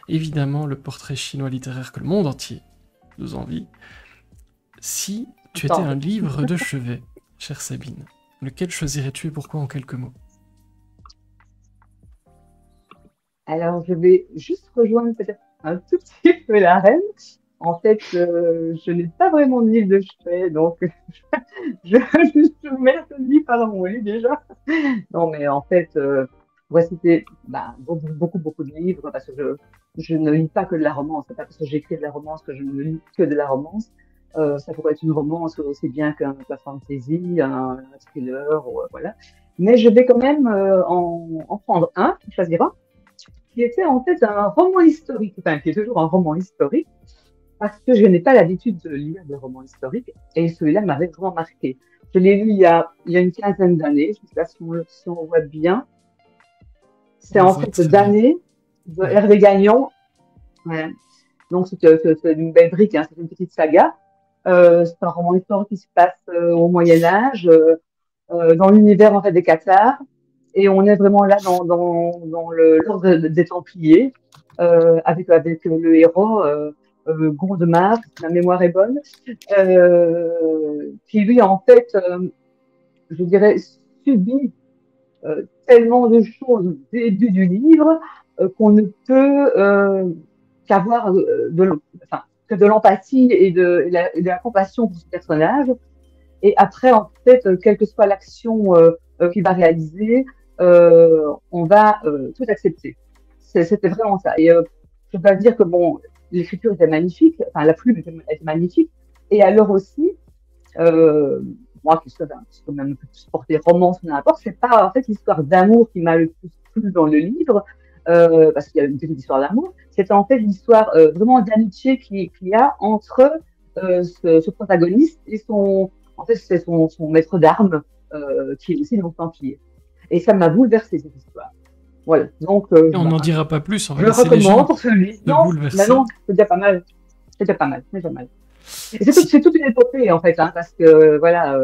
évidemment le portrait chinois littéraire que le monde entier nous envie. Si tu étais un livre de chevet, chère Sabine, lequel choisirais-tu et pourquoi en quelques mots? Alors, je vais juste rejoindre peut-être un tout petit peu la reine. En fait, je n'ai pas vraiment de livre de chevet, donc je mets ce livre pas dans mon lit déjà. Non, mais en fait, ouais, c'était beaucoup de livres parce que je ne lis pas que de la romance. C'est pas parce que j'écris de la romance que je ne lis que de la romance. Ça pourrait être une romance aussi bien qu'un fantasy, un thriller, ou, voilà. Mais je vais quand même en prendre un, choisir un, qui était en fait un roman historique, enfin qui est toujours un roman historique, parce que je n'ai pas l'habitude de lire des romans historiques, et celui-là m'avait vraiment marqué. Je l'ai lu il y a une quinzaine d'années, je ne sais pas si on voit bien. C'est On en voit fait très bien. d'années de Ouais. Hervé Gagnon. Ouais. Donc c'est une belle brique, hein, c'est une petite saga. C'est un roman historique qui se passe au Moyen Âge, dans l'univers en fait des Cathares, et on est vraiment là dans l'ordre des Templiers, avec le héros Gondemar, si ma mémoire est bonne, qui lui en fait, je dirais, subit tellement de choses au début du livre qu'on ne peut qu'avoir enfin, que de l'empathie et de la compassion pour ce personnage. Et après, en fait, quelle que soit l'action qu'il va réaliser, on va tout accepter. C'était vraiment ça. Et je dois dire que bon, l'écriture était magnifique, enfin la plume était magnifique. Et alors aussi, euh, moi qui suis quand même un peu plus portée romance ou n'importe, c'est pas en fait l'histoire d'amour qui m'a le plus plu dans le livre, parce qu'il y a une petite histoire d'amour. C'est en fait l'histoire vraiment d'amitié qu'il y a entre ce protagoniste et en fait, c'est son maître d'armes, qui est aussi donc Templier. Et ça m'a bouleversée cette histoire. Voilà. Donc, Et on n'en dira pas plus, on va je le laisser les recommande gens pour celui. te Non, bah bouleverser. non, c'est déjà pas mal. C'est déjà pas mal. C'est déjà pas mal. Et Si, c'est toute une épopée, en fait, hein, parce que, voilà,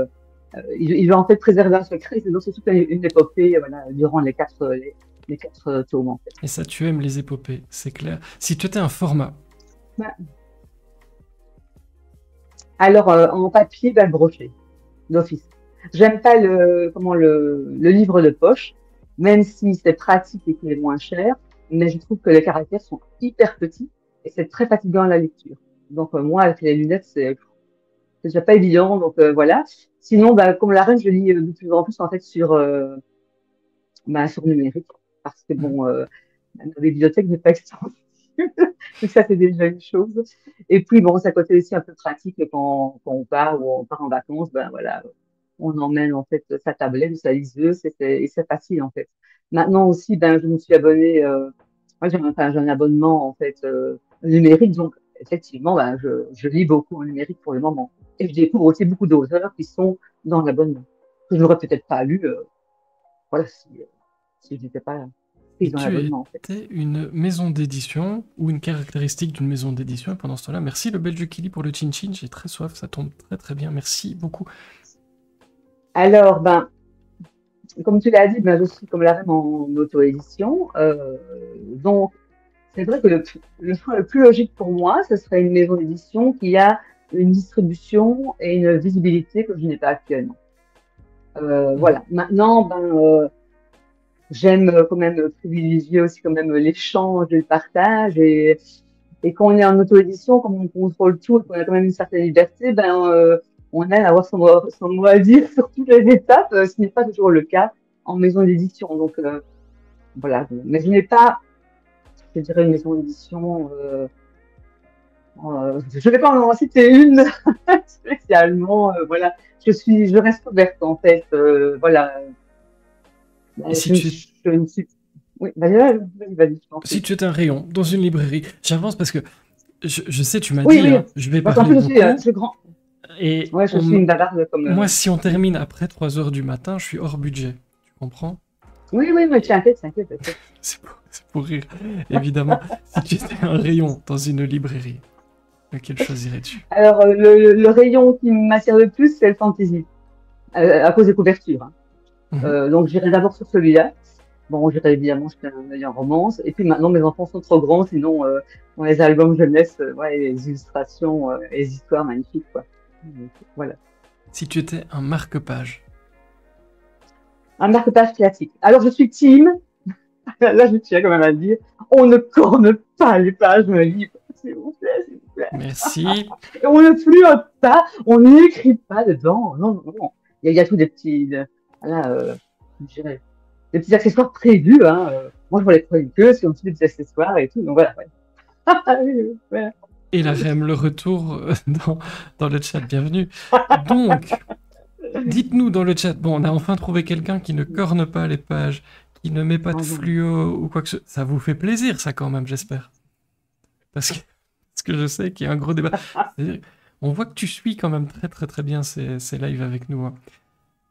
il va en fait préserver un secret, donc c'est toute une épopée, voilà, durant les quatre tomes, en fait. et ça, tu aimes les épopées, c'est clair. Si tu étais un format, Ouais. Alors, en papier, ben, le brochet, d'office. J'aime pas le livre de poche, même si c'est pratique et qu'il est moins cher, mais je trouve que les caractères sont hyper petits et c'est très fatigant à la lecture. Donc, moi, avec les lunettes, c'est déjà pas évident, donc voilà. Sinon, bah, comme la reine, je lis de plus en plus en fait sur numérique, parce que hmm, bon, la bibliothèque n'est pas extensible, donc ça c'est déjà une chose. Et puis bon, ça côté aussi un peu pratique quand on part ou on part en vacances, ben voilà, on emmène en fait sa tablette ou sa liseuse et c'est facile en fait. Maintenant aussi, ben je me suis abonnée, moi j'ai un abonnement en fait numérique, donc effectivement, ben, je lis beaucoup en numérique pour le moment. Et je découvre aussi beaucoup d'auteurs qui sont dans l'abonnement, que je n'aurais peut-être pas lu, voilà, si je n'étais pas et prise dans tu l'abonnement, en fait. étais une maison d'édition ou une caractéristique d'une maison d'édition, et pendant ce temps-là, merci le belge Kili pour le chin-chin, j'ai très soif, ça tombe très très bien, merci beaucoup. Alors, ben, comme tu l'as dit, ben, je suis comme la reine en auto-édition. Donc, c'est vrai que le choix le plus logique pour moi, ce serait une maison d'édition qui a une distribution et une visibilité que je n'ai pas actuellement. Mhm. Voilà. Maintenant, ben, j'aime quand même privilégier aussi quand même l'échange et le partage. Et quand on est en auto-édition, comme on contrôle tout et qu'on a quand même une certaine liberté, ben, on aime avoir son mot à dire sur toutes les étapes, ce n'est pas toujours le cas en maison d'édition. Donc, voilà. Mais je n'ai pas, je dirais, une maison d'édition. Je ne vais pas en citer une spécialement. Voilà. Je reste ouverte en fait. Voilà. Et Je ne suis. Oui, vas-y, je t'en si prie. tu étais un rayon dans une librairie, j'avance parce que je sais, tu m'as Oui, dit, oui. hein, je vais Parce qu'en parler plus aussi, beaucoup, et ouais, je suis une bavarde comme. moi, si on termine après 3 heures du matin, je suis hors budget, tu comprends? Oui, oui, mais t'inquiète, t'inquiète, t'inquiète. C'est pour rire, évidemment. Si tu étais un rayon dans une librairie, lequel choisirais-tu? Alors, le rayon qui m'attire le plus, c'est le fantasy, à cause des couvertures, hein. Mhm. Donc, j'irai d'abord sur celui-là. Bon, j'irai évidemment jeter un œil en romance. Et puis maintenant, mes enfants sont trop grands, sinon, dans les albums jeunesse, ouais, les illustrations, les histoires magnifiques, quoi. Donc, voilà. Si tu étais un marque-page. Un marque-page classique. Alors, je suis team, là, je tiens quand même à le dire, on ne corne pas les pages d'un livre, s'il vous plaît, s'il vous plaît. Merci. Et on ne fluote pas, on n'écrit pas dedans. Non, non, non. Il y a tous des petits, voilà, je dirais, des petits accessoires prévus. Hein. Moi, je vois les chroniqueuses qui ont tous des petits accessoires et tout. Donc voilà. Ouais. Voilà. Et la REM, le retour dans le chat, bienvenue. Donc, dites-nous dans le chat, bon, on a enfin trouvé quelqu'un qui ne corne pas les pages, qui ne met pas de fluo ou quoi que ce soit. Ça vous fait plaisir, ça, quand même, j'espère. Parce que je sais qu'il y a un gros débat. On voit que tu suis quand même très, très, très bien ces lives avec nous. Hein.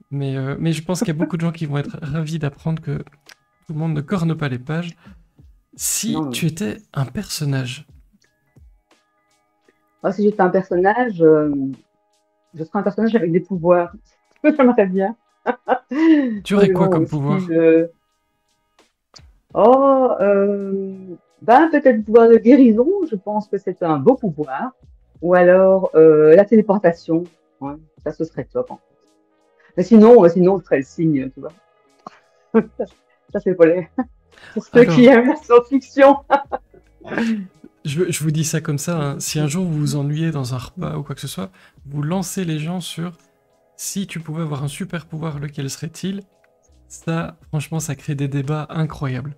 Mais je pense qu'il y a beaucoup de gens qui vont être ravis d'apprendre que tout le monde ne corne pas les pages. Si tu étais un personnage. Moi, si j'étais un personnage, je serais un personnage avec des pouvoirs. J'aimerais bien. Tu aurais quoi comme pouvoir? Peut-être le pouvoir de guérison, je pense que c'est un beau pouvoir. Ou alors la téléportation. Ouais, ça, ce serait top. En fait. Mais sinon, ce serait le signe, tu vois. Ça, c'est pour ceux qui aiment la science-fiction. Je vous dis ça comme ça, hein. Si un jour vous vous ennuyez dans un repas ou quoi que ce soit, vous lancez les gens sur si tu pouvais avoir un super pouvoir, lequel serait-il? Ça, franchement, ça crée des débats incroyables.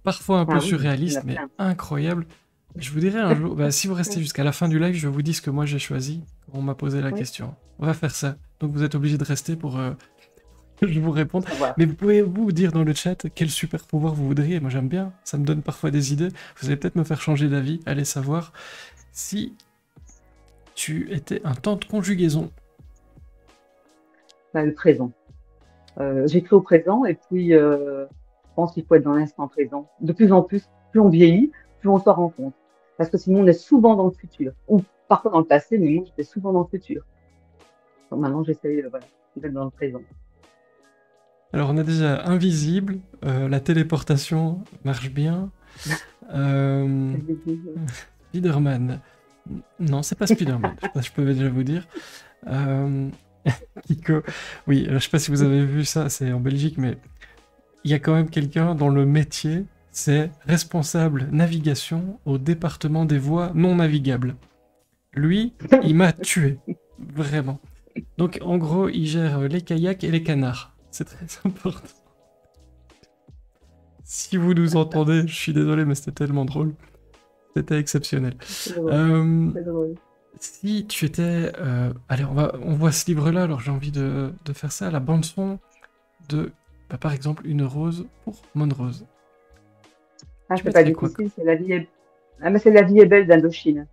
Parfois un peu surréalistes, mais incroyables. Je vous dirai un jour, si vous restez jusqu'à la fin du live, je vous dis ce que moi j'ai choisi. On m'a posé la question. On va faire ça. Donc vous êtes obligés de rester pour que je vous réponde. Mais vous pouvez vous dire dans le chat quel super pouvoir vous voudriez. Moi j'aime bien, ça me donne parfois des idées. Vous allez peut-être me faire changer d'avis. Allez savoir. Si tu étais un temps de conjugaison. Le présent. J'écris au présent et puis je pense qu'il faut être dans l'instant présent. De plus en plus on vieillit, plus on s'en rend compte. Parce que sinon on est souvent dans le futur. Ou parfois dans le passé, mais moi j'étais souvent dans le futur. Donc maintenant j'essaye d'être dans le présent. Alors on a déjà invisible, la téléportation marche bien. Spider-Man. Non, c'est pas Spider-Man, je peux déjà vous dire. Kiko. Oui, je sais pas si vous avez vu ça, c'est en Belgique, mais il y a quand même quelqu'un dont le métier, c'est responsable navigation au département des voies non navigables. Lui, il m'a tué. Vraiment. Donc en gros, il gère les kayaks et les canards. C'est très important. Si vous nous entendez, je suis désolé, mais c'était tellement drôle. C'était exceptionnel. C'est drôle. Si tu étais... allez, on voit ce livre-là, alors j'ai envie de faire ça, la bande-son de, par exemple, Une rose pour Monrose. Ah, c'est pas difficile, c'est La vie est... Ah, mais c'est La vie est belle d'Indochine.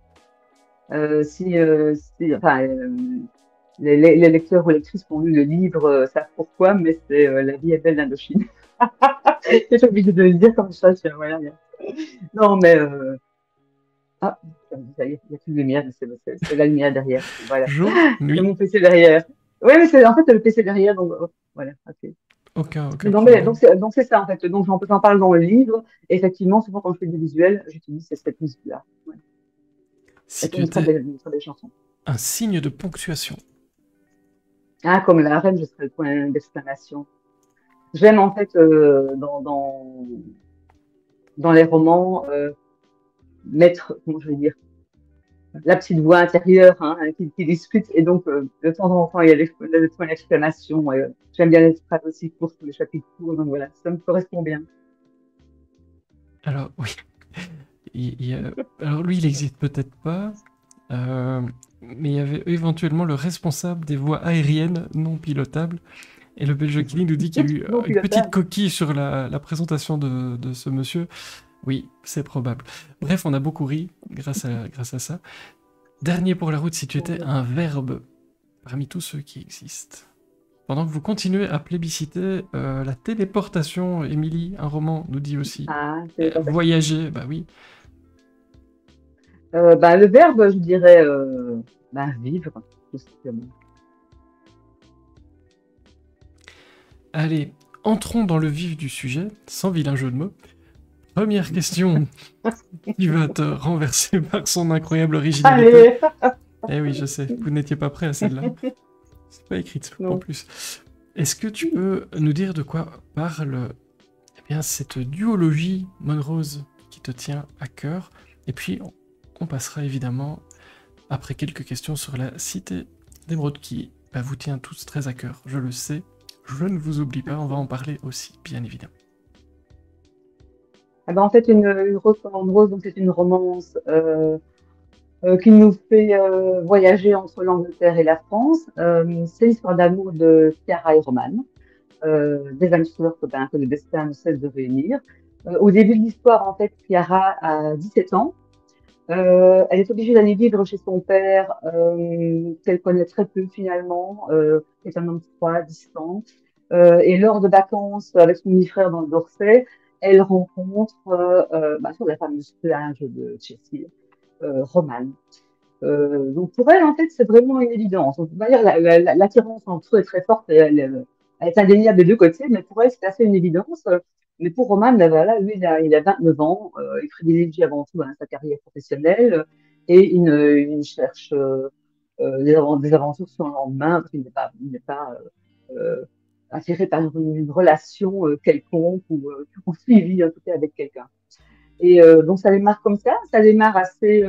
Les lecteurs ou lectrices qui ont lu le livre savent pourquoi, mais c'est La vie est belle d'Indochine. J'ai obligé de le dire comme ça. Voilà. Non, mais... Ah, ça y est, il n'y a plus de lumière, c'est la lumière derrière. Voilà. C'est mon PC derrière. Oui, mais c'est en fait le PC derrière, donc voilà. Okay. Aucun donc c'est ça en fait. Donc j'en parle dans le livre. Et effectivement, souvent quand je fais du visuel, j'utilise cette musique-là. Ouais. Si tu étais des chansons. Un signe de ponctuation. Ah, comme la reine, je serais le point d'exclamation. J'aime en fait dans les romans mettre, comment je vais dire, la petite voix intérieure qui discute et donc de temps en temps il y a des points d'exclamation. J'aime bien les phrases aussi courtes, les chapitres courts, donc voilà, ça me correspond bien. Alors oui, alors lui il n'existe peut-être pas, mais il y avait éventuellement le responsable des voies aériennes non pilotables. Et le Belge Killing nous dit qu'il y a eu une petite coquille sur la présentation de ce monsieur. Oui, c'est probable. Bref, on a beaucoup ri grâce à ça. Dernier pour la route, si tu étais un verbe parmi tous ceux qui existent. Pendant que vous continuez à plébisciter la téléportation, Émilie, un roman, nous dit aussi. Voyager, bah oui. Le verbe, je dirais vivre, tout simplement. Allez, entrons dans le vif du sujet, sans vilain jeu de mots. Première question qui va te renverser par son incroyable originalité. Allez. Eh oui, je sais, vous n'étiez pas prêt à celle-là. C'est pas écrit en Non. plus. Est-ce que tu peux nous dire de quoi parle cette duologie Monrose qui te tient à cœur? Et puis, on passera évidemment, après quelques questions, sur la Cité d'Émeraude qui vous tient tous très à cœur. Je le sais, je ne vous oublie pas, on va en parler aussi, bien évidemment. Ah ben, en fait, une Rose commande Rose, donc c'est une romance qui nous fait voyager entre l'Angleterre et la France. C'est l'histoire d'amour de Chiara et Roman, des âmes sœurs que le destin ne cesse de réunir. Au début de l'histoire, en fait, Chiara a 17 ans. Elle est obligée d'aller vivre chez son père, qu'elle connaît très peu finalement, qui est un homme froid, distant. Et lors de vacances avec son demi-frère dans le Dorset, elle rencontre sur la fameuse plage de Chelsea, Roman. Donc pour elle, en fait, c'est vraiment une évidence. On va dire l'attirance entre eux est très forte, elle est indéniable des deux côtés, mais pour elle, c'est assez une évidence. Mais pour Roman, ben voilà, lui, il a 29 ans, il privilégie avant tout sa carrière professionnelle et il cherche des aventures sur le lendemain, parce qu'il n'est pas attiré par une relation quelconque ou suivi en tout cas avec quelqu'un. Et donc ça démarre comme ça démarre assez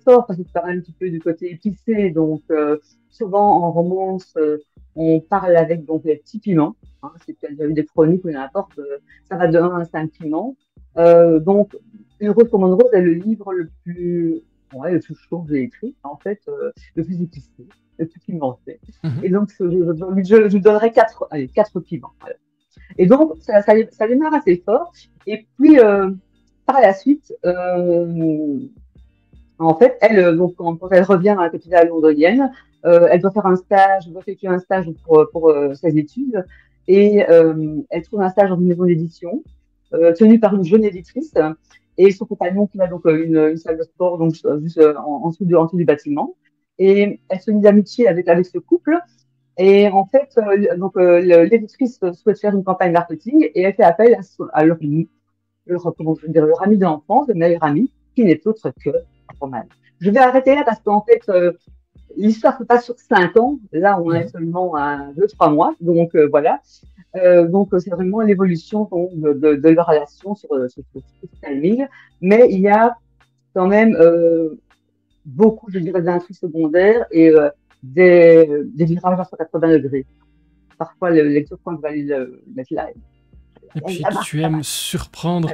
fort parce que ça parle un petit peu du côté épicé. Donc souvent en romance, on parle avec donc les petits piments. Hein, si tu as déjà vu des chroniques ou n'importe, ça va de 1 à 5 piments. Donc Une Rose commande Rose est le livre le plus chaud que j'ai écrit, en fait, le plus épicé, le plus pimenté. Et donc je donnerais 4 piments. Voilà. Et donc ça démarre assez fort. Et puis par la suite, en fait, elle, donc, quand elle revient à la capitale londonienne, elle doit faire un stage, elle doit effectuer un stage pour ses études, et elle trouve un stage dans une maison d'édition, tenue par une jeune éditrice, et son compagnon qui a donc une salle de sport donc juste en dessous du bâtiment. Et elle se lie d'amitié avec ce couple. Et en fait, l'éditrice souhaite faire une campagne marketing et elle fait appel à leur ami de l'enfance, le meilleur ami, qui n'est autre que Roman. Je vais arrêter là parce qu'en fait, l'histoire se passe sur 5 ans. Là, on est seulement à 2-3 mois. Donc, voilà. Donc, c'est vraiment l'évolution de leur relation sur ce timing. Mais il y a quand même beaucoup, je dirais, d'intrigues secondaires et des virages à 180 degrés. Parfois, le lecteur va aller le mettre là. Et puis, tu aimes surprendre.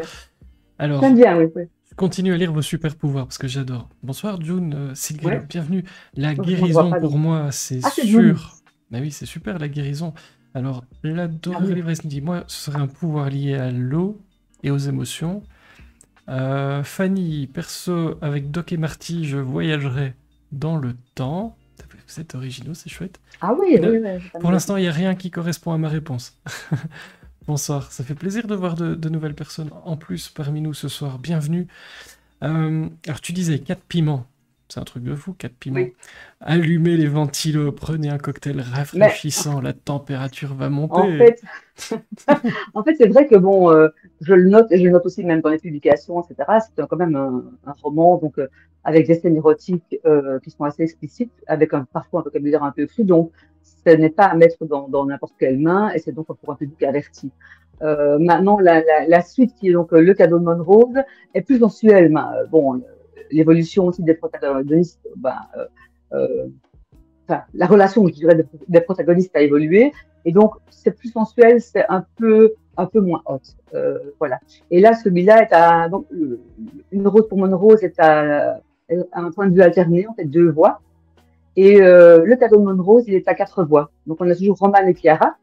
Alors, j'aime bien, oui. Continue à lire vos super pouvoirs parce que j'adore. Bonsoir June, Silgrilo, bienvenue. La Donc, guérison pour moi, c'est sûr. Mais oui, c'est super la guérison. Alors, l'adoré Livres nous dit, moi, ce serait un pouvoir lié à l'eau et aux émotions. Fanny, perso, avec Doc et Marty, je voyagerai dans le temps. Vous êtes originaux, c'est chouette. Ah oui, oui. Pour l'instant, il n'y a rien qui correspond à ma réponse. Bonsoir, ça fait plaisir de voir de nouvelles personnes en plus parmi nous ce soir. Bienvenue. Alors tu disais 4 piments, c'est un truc de fou, 4 piments. Oui. Allumez les ventilos, prenez un cocktail rafraîchissant, la température va monter. En fait c'est vrai que bon, je le note et je le note aussi même dans les publications, etc. C'est quand même un roman donc avec des scènes érotiques qui sont assez explicites, avec parfois un vocabulaire un peu cru, donc ce n'est pas à mettre dans n'importe quelle main et c'est donc pour un public averti. Maintenant, la suite qui est donc le cadeau de Monrose est plus sensuelle. Bon, l'évolution aussi des protagonistes, la relation, je dirais, des protagonistes a évolué et donc c'est plus sensuel, c'est un peu moins haute, voilà. Et là, celui-là est donc Une Rose pour Monrose est à un point de vue alterné, en fait 2 voix. Et le cadeau de Monrose, il est à 4 voix. Donc on a toujours Roman et Chiara.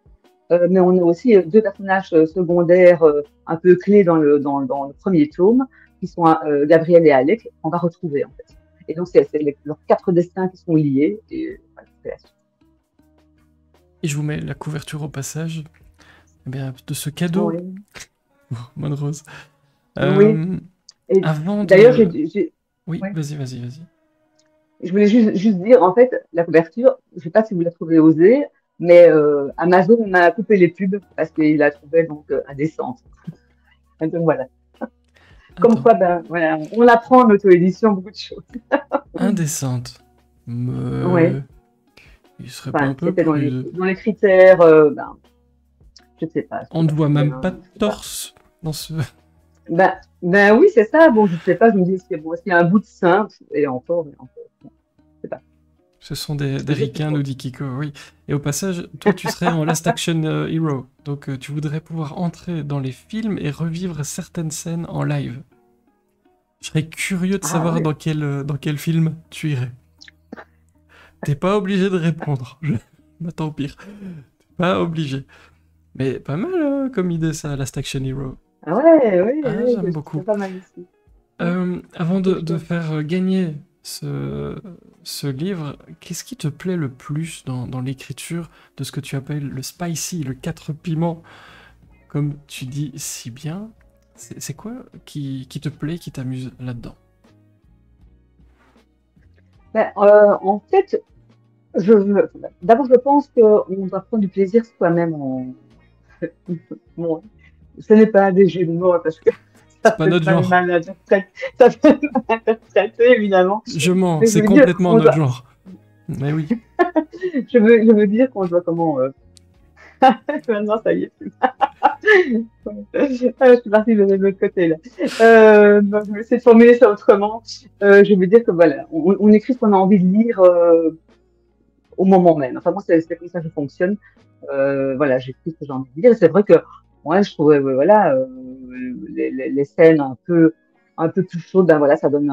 Mais on a aussi 2 personnages secondaires un peu clés dans le premier tome, qui sont Gabriel et Alec, qu'on va retrouver en fait. Et donc c'est leurs 4 destins qui sont liés. Et je vous mets la couverture au passage de ce cadeau, Monrose. Oui. Avant d'ailleurs, oui, vas-y. Je voulais juste dire, en fait, la couverture, je ne sais pas si vous la trouvez osée, Mais Amazon m'a coupé les pubs parce qu'il a trouvé donc indécente. Donc voilà. Comme Attends. quoi, ben voilà, on apprend en auto-édition beaucoup de choses. Indécente. Oui. Me... Il serait pas un Enfin, peu c'était plus... dans les critères, ben, je sais pas, On c'était ne pas voit très même bien, pas de je sais pas. torse dans ce... Ben oui, c'est ça. Bon, je sais pas, je me dis, bon, est-ce qu'il y a un bout de sein, et encore, bon, je sais pas. Ce sont des Je sais ricains, pas. nous dit Kiko, oui. Et au passage, toi, tu serais en Last Action Hero. Donc, tu voudrais pouvoir entrer dans les films et revivre certaines scènes en live. Je serais curieux de Ah savoir ouais. dans quel film tu irais. T'es pas obligé de répondre. Bah, tant pire. T'es pas obligé. Mais pas mal comme idée, ça, Last Action Hero. Ah ouais, oui, Ah, oui, j'aime je trouve ça beaucoup. pas mal aussi. Ouais, Avant c'est de chouette. faire gagner ce livre, qu'est-ce qui te plaît le plus dans l'écriture de ce que tu appelles le spicy, le 4 piments, comme tu dis si bien? C'est quoi qui te plaît, qui t'amuse là-dedans? Ben, en fait, d'abord, je pense qu'on doit prendre du plaisir soi-même bon, ce n'est pas des jeux de mots parce que C'est ça pas fait notre genre. mal interpréter, ça fait mal interpréter, évidemment. Je mens, Mais je c'est veux dire complètement qu'on notre doit, genre. Mais oui. je veux dire qu'on doit comment, maintenant, ça y est. Ah, je suis partie de l'autre côté, là. Donc, je vais essayer de formuler ça autrement. Je veux dire que voilà, on écrit ce qu'on a envie de lire, au moment même. Enfin, moi, c'est comme ça que je fonctionne. Voilà, j'écris ce que j'ai envie de dire. Et c'est vrai que, moi, je trouvais, voilà, les scènes un peu plus chaudes, ben voilà, ça donne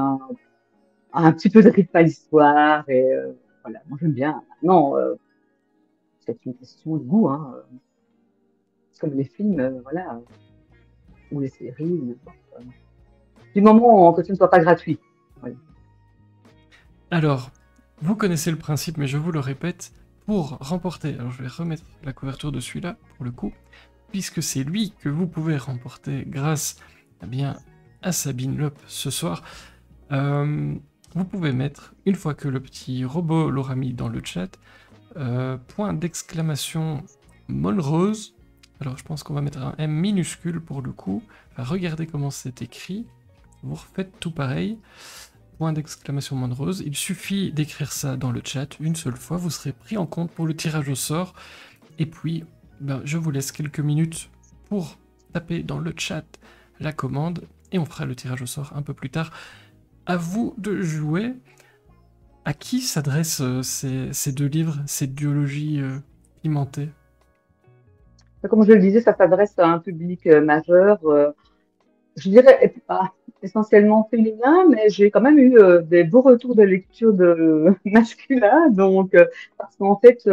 un petit peu de rythme à l'histoire. Et voilà, moi, j'aime bien. Non, c'est une question de goût, hein. Comme les films, voilà, ou les séries, ou n'importe. Du moment que ce ne soit pas gratuit. Voilà. Alors, vous connaissez le principe, mais je vous le répète, pour remporter, alors je vais remettre la couverture de celui-là, pour le coup, puisque c'est lui que vous pouvez remporter grâce eh bien, à Sabine Lop ce soir, vous pouvez mettre, une fois que le petit robot l'aura mis dans le chat, point d'exclamation Monrose. Alors je pense qu'on va mettre un M minuscule pour le coup. Enfin, regardez comment c'est écrit. Vous refaites tout pareil. Point d'exclamation Monrose. Il suffit d'écrire ça dans le chat une seule fois. Vous serez pris en compte pour le tirage au sort. Et puis, ben, je vous laisse quelques minutes pour taper dans le chat la commande. Et on fera le tirage au sort un peu plus tard. À vous de jouer. À qui s'adressent ces deux livres, ces duologies pimentées? Comme je le disais, ça s'adresse à un public majeur. Je dirais essentiellement féminin, mais j'ai quand même eu des beaux retours de lecture de masculins. Donc, parce qu'en fait,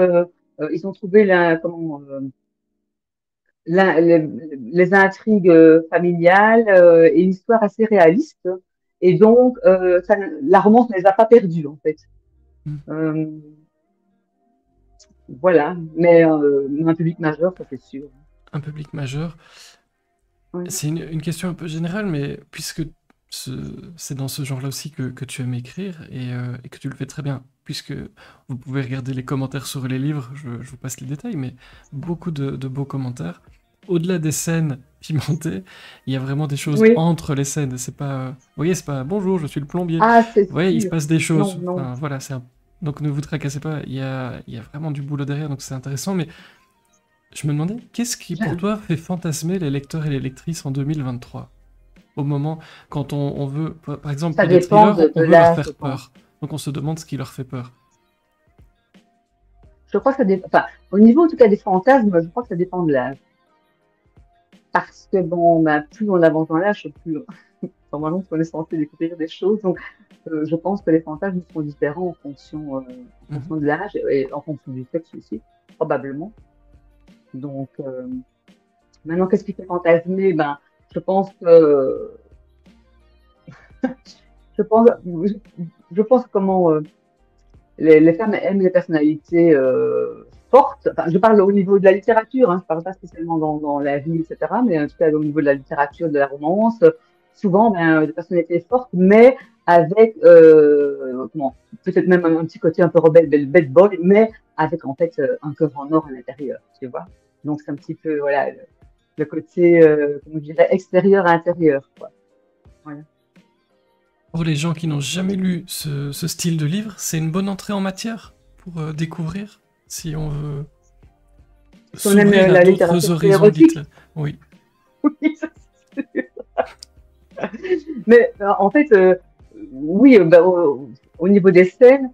ils ont trouvé les intrigues familiales et l'histoire assez réaliste. Et donc, la romance ne les a pas perdues, en fait. Hmm. Euh, voilà, mais un public majeur, ça c'est sûr. Un public majeur. Ouais. C'est une question un peu générale, mais puisque c'est dans ce genre-là aussi que tu aimes écrire et que tu le fais très bien, puisque vous pouvez regarder les commentaires sur les livres, je vous passe les détails, mais beaucoup de beaux commentaires. Au-delà des scènes pimentées, il y a vraiment des choses Oui. entre les scènes. C'est pas, vous voyez, c'est pas bonjour, je suis le plombier. Ah, c'est Vous voyez, il se sûr. passe des Non, choses. non. Enfin, voilà, donc ne vous tracassez pas. Il y a vraiment du boulot derrière, donc c'est intéressant. Mais je me demandais, qu'est-ce qui pour toi fait fantasmer les lecteurs et les lectrices en 2023? Au moment quand on veut, par exemple, Ça pour des dépend thrillers, de on veut leur l'âge, je faire pense. peur. Donc on se demande ce qui leur fait peur. Je crois que ça dépend. Enfin, au niveau en tout cas des fantasmes, je crois que ça dépend de l'âge. Parce que bon, bah, plus on avance dans l'âge, plus normalement on est censé découvrir des choses. Donc, je pense que les fantasmes sont différents en Mhm. fonction de l'âge et en fonction du sexe aussi, probablement. Donc, maintenant, qu'est-ce qui fait fantasmer? Ben, je pense que je pense, je pense comment les femmes aiment les personnalités fortes. Enfin, je parle au niveau de la littérature, hein, je parle pas spécialement dans la vie, etc. Mais en tout cas au niveau de la littérature, de la romance, souvent ben, des personnalités fortes, mais avec peut-être même un petit côté un peu rebelle, bad boy, mais avec en fait un cœur en or à l'intérieur, tu vois. Donc c'est un petit peu voilà le côté, comment je dirais, extérieur à intérieur, quoi. Voilà. Pour les gens qui n'ont jamais lu ce style de livre, c'est une bonne entrée en matière pour découvrir, si on veut Si on aime s'ouvrir à la d'autres littérature horizons érotique, oui. oui, ça, c'est sûr. Mais en fait, oui, au niveau des scènes,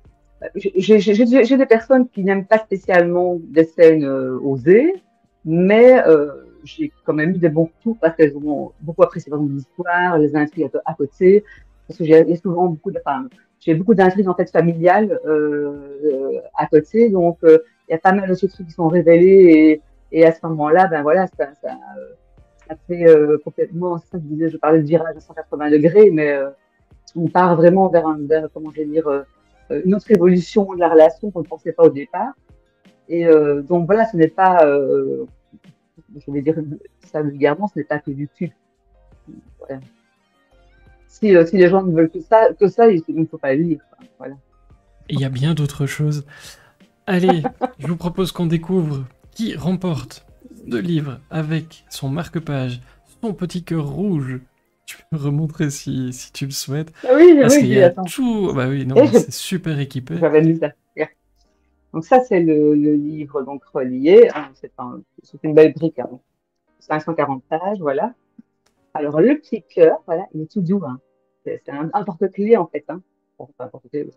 j'ai des personnes qui n'aiment pas spécialement des scènes osées, mais j'ai quand même eu des bons retours parce qu'elles ont beaucoup apprécié par exemple, l'histoire, les intrigues à côté, parce que j'ai souvent beaucoup enfin, j'ai beaucoup d'intrigues en fait familiales à côté, donc il y a pas mal de choses qui sont révélées et à ce moment-là, ben voilà, ça fait complètement, c'est ça que je disais, je parlais de virage à 180 degrés, mais on part vraiment vers comment je vais dire, une autre évolution de la relation qu'on ne pensait pas au départ. Et donc voilà, ce n'est pas, je vais dire ça vulgairement, ce n'est pas que du cul. Voilà. Si les gens ne veulent que ça il ne faut pas le lire. Enfin, voilà. Et il y a bien d'autres choses. Allez, je vous propose qu'on découvre qui remporte le livre avec son marque-page, son petit cœur rouge. Tu peux remontrer si tu le souhaites. Ah oui, Parce qu'il y oui, a attends. tout. Bah oui, non, Et mais c'est super équipé. j'avais lu ça. Donc ça, c'est le livre donc relié. C'est une belle brique, hein. 540 pages, voilà. Alors, le petit cœur, voilà, il est tout doux, hein. C'est un porte-clés, en fait, hein. Bon, pas un porte-clés, oui.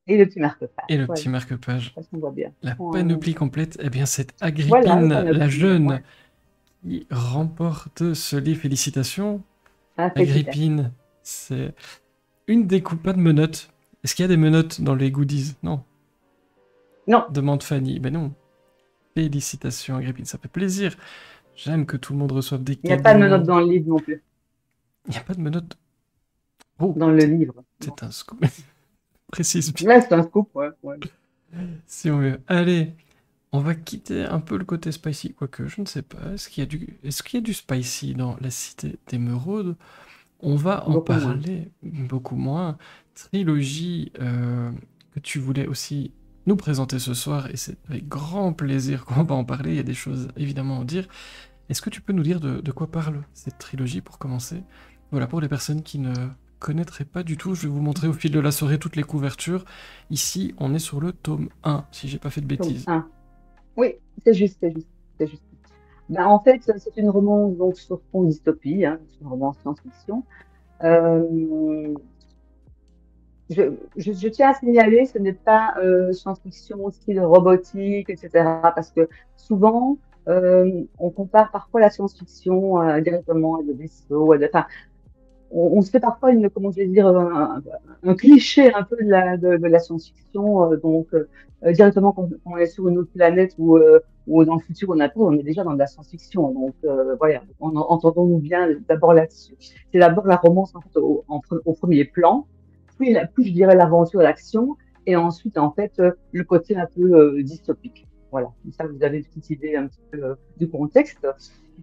Et le petit Et marque-page, le voilà. petit marque-page. Ça, on voit bien. La Ouais. panoplie complète, eh bien c'est Voilà, le Agrippine la panoplie, jeune ouais. qui remporte ce livre. Félicitations. Ah, félicitations. Agrippine, c'est une des pas de menottes. Est-ce qu'il y a des menottes dans les goodies? Non. Non, Demande Fanny. Ben non. Félicitations Agrippine, ça fait plaisir. J'aime que tout le monde reçoive des il n'y a pas de menottes cadeaux. dans le livre non plus. Il n'y a pas de menottes. Oh, Dans le livre. Non. c'est un scoop. Précise bien. Là, c'est un scoop, ouais. Si on veut. Allez, on va quitter un peu le côté spicy, quoique je ne sais pas. Est-ce qu'il y a du spicy dans la cité d'Émeraude? On va en Beaucoup moins. parler beaucoup moins. Trilogie que tu voulais aussi nous présenter ce soir, et c'est avec grand plaisir qu'on va en parler. Il y a des choses évidemment à en dire. Est-ce que tu peux nous dire de quoi parle cette trilogie pour commencer? Voilà, pour les personnes qui ne connaîtraient pas du tout, je vais vous montrer au fil de la soirée toutes les couvertures. Ici, on est sur le tome 1, si j'ai pas fait de Tome bêtises. 1. Oui, c'est juste, c'est juste, c'est juste. Ben, en fait, c'est une romance donc, sur fond dystopie, hein, c'est une romance science-fiction. Euh, je tiens à signaler, ce n'est pas science-fiction style robotique, etc. Parce que souvent, on compare parfois la science-fiction directement à des vaisseaux, enfin, on se fait parfois comment je vais dire, un cliché un peu de la science-fiction. Directement quand on est sur une autre planète ou dans le futur, on est déjà dans de la science-fiction. Donc, voilà, entendons-nous bien d'abord là-dessus. C'est d'abord la romance en fait, au premier plan, puis je dirais l'aventure, l'action, et ensuite, en fait, le côté un peu dystopique. Voilà, comme ça, vous avez une petite idée un petit peu du contexte.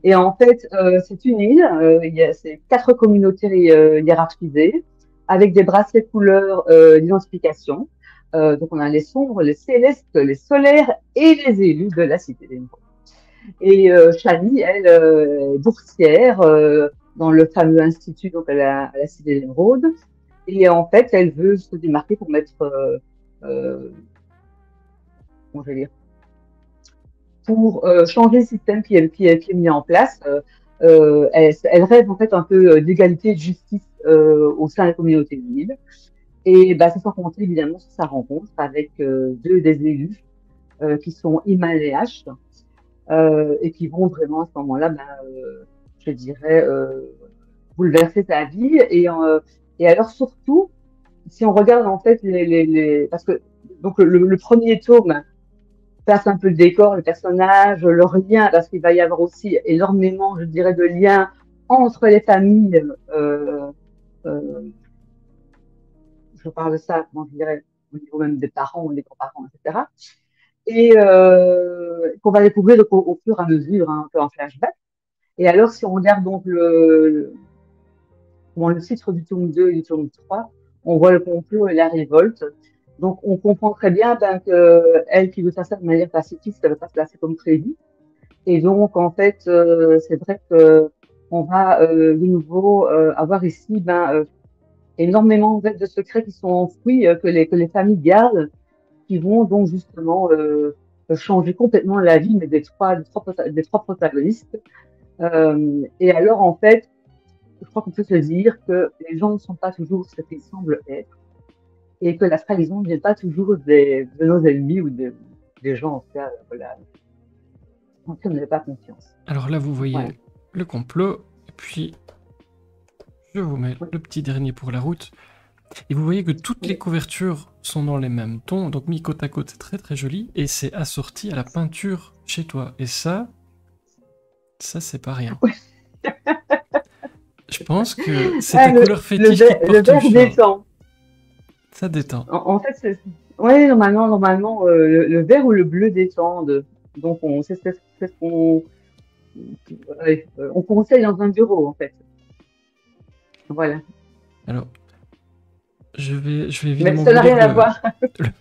Et en fait, c'est une île, c'est 4 communautés hiérarchisées, avec des bracelets couleurs d'identification. Donc, on a les sombres, les célestes, les solaires et les élus de la cité d'Émeraude. Et Shani, elle, est boursière dans le fameux institut donc à la cité d'Émeraude. Et en fait, elle veut se démarquer pour mettre, comment je vais dire, pour changer le système qui est mis en place. Elle rêve en fait un peu d'égalité et de justice au sein de la communauté de l'île. Et bah, c'est sans compter évidemment sur sa rencontre avec deux des élus qui sont Iman et H et qui vont vraiment à ce moment-là, bah, je dirais, bouleverser sa vie. Et alors surtout, si on regarde en fait parce que donc le premier tome passe un peu le décor, le personnage, leur lien, parce qu'il va y avoir aussi énormément, je dirais, de liens entre les familles. Euh, je parle de ça, comment je dirais, au niveau même des parents, des grands-parents, etc. Et qu'on va découvrir au fur et à mesure, hein, un peu en flashback. Et alors, si on regarde donc le titre du tome 2 et du tome 3, on voit le complot et la révolte. Donc, on comprend très bien ben, que elle qui veut faire ça de manière pacifiste, elle ne va pas se placer comme prévu. Et donc, en fait, c'est vrai que on va de nouveau avoir ici ben, énormément en fait, de secrets qui sont enfouis, que les familles gardent, qui vont donc justement changer complètement la vie mais des trois protagonistes. Et alors, en fait, je crois qu'on peut se dire que les gens ne sont pas toujours ce qu'ils semblent être et que la trahison ne vient pas toujours de nos ennemis ou des gens, en tout cas, voilà, en qui on n'avait pas confiance. Alors là, vous voyez Voilà. le complot, et puis je vous mets Oui, le petit dernier pour la route. Et vous voyez que toutes les oui. couvertures sont dans les mêmes tons, donc mis côte à côte, c'est très très joli, et c'est assorti à la peinture chez toi. Et ça c'est pas rien. Je pense que c'est Ah, ta couleur fétiche qui te le porte vert chance. détend. Ça détend. En fait, ouais, normalement, le vert ou le bleu détendent. Donc, c'est ce qu'on ouais, on conseille dans un bureau, en fait. Voilà. Alors, je vais Mais évidemment ça vous n'a rien lire à voir.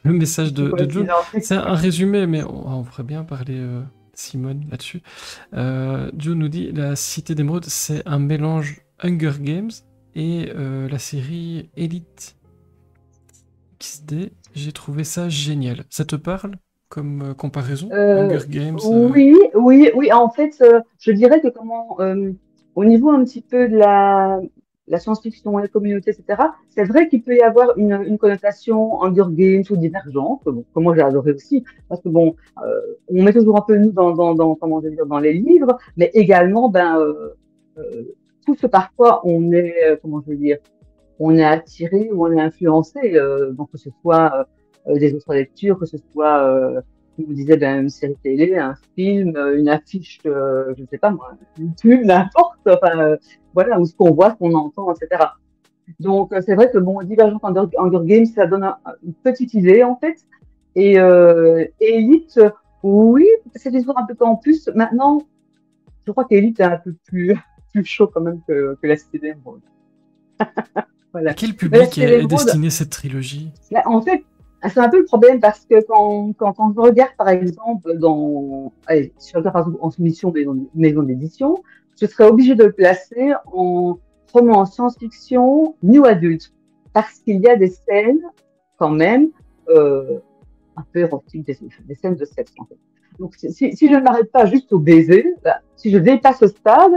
le message de June. Coïncidence. C'est un résumé, mais on ferait bien parler Simone là-dessus. June nous dit la Cité d'Émeraude, c'est un mélange Hunger Games et la série Elite XD. J'ai trouvé ça génial. Ça te parle comme comparaison? Euh, Hunger Games oui. En fait, je dirais que au niveau un petit peu de la science-fiction, la communauté, etc., c'est vrai qu'il peut y avoir une connotation Hunger Games ou divergente, bon, que moi j'ai adoré aussi, parce que bon, on met toujours un peu nous comment je veux dire, dans les livres, mais également, ben, euh, tout ce par quoi on est, comment je veux dire, on est attiré ou on est influencé, donc que ce soit des autres lectures, que ce soit, comme vous disiez, ben, une série télé, un film, une affiche, je ne sais pas moi, une pub, n'importe, enfin, voilà, ou ce qu'on voit, ce qu'on entend, etc. Donc, c'est vrai que bon, Divergent Hunger Games, ça donne une petite idée, en fait. Et Elite, oui, c'est une histoire un peu campus. Maintenant, je crois qu'Elite est un peu plus, plus chaud quand même que la Cité d'Émeraude. À Voilà. quel Mais la public Cité est d'Émeraude, destinée cette trilogie? là, en fait, c'est un peu le problème parce que quand je regarde, par exemple, allez, si je regarde par exemple en soumission maison d'édition, je serais obligée de le placer en roman science-fiction new adulte parce qu'il y a des scènes, quand même, euh, un peu érotiques, des scènes de sexe, en fait. Donc, si je ne m'arrête pas juste au baiser, bah, si je dépasse ce stade,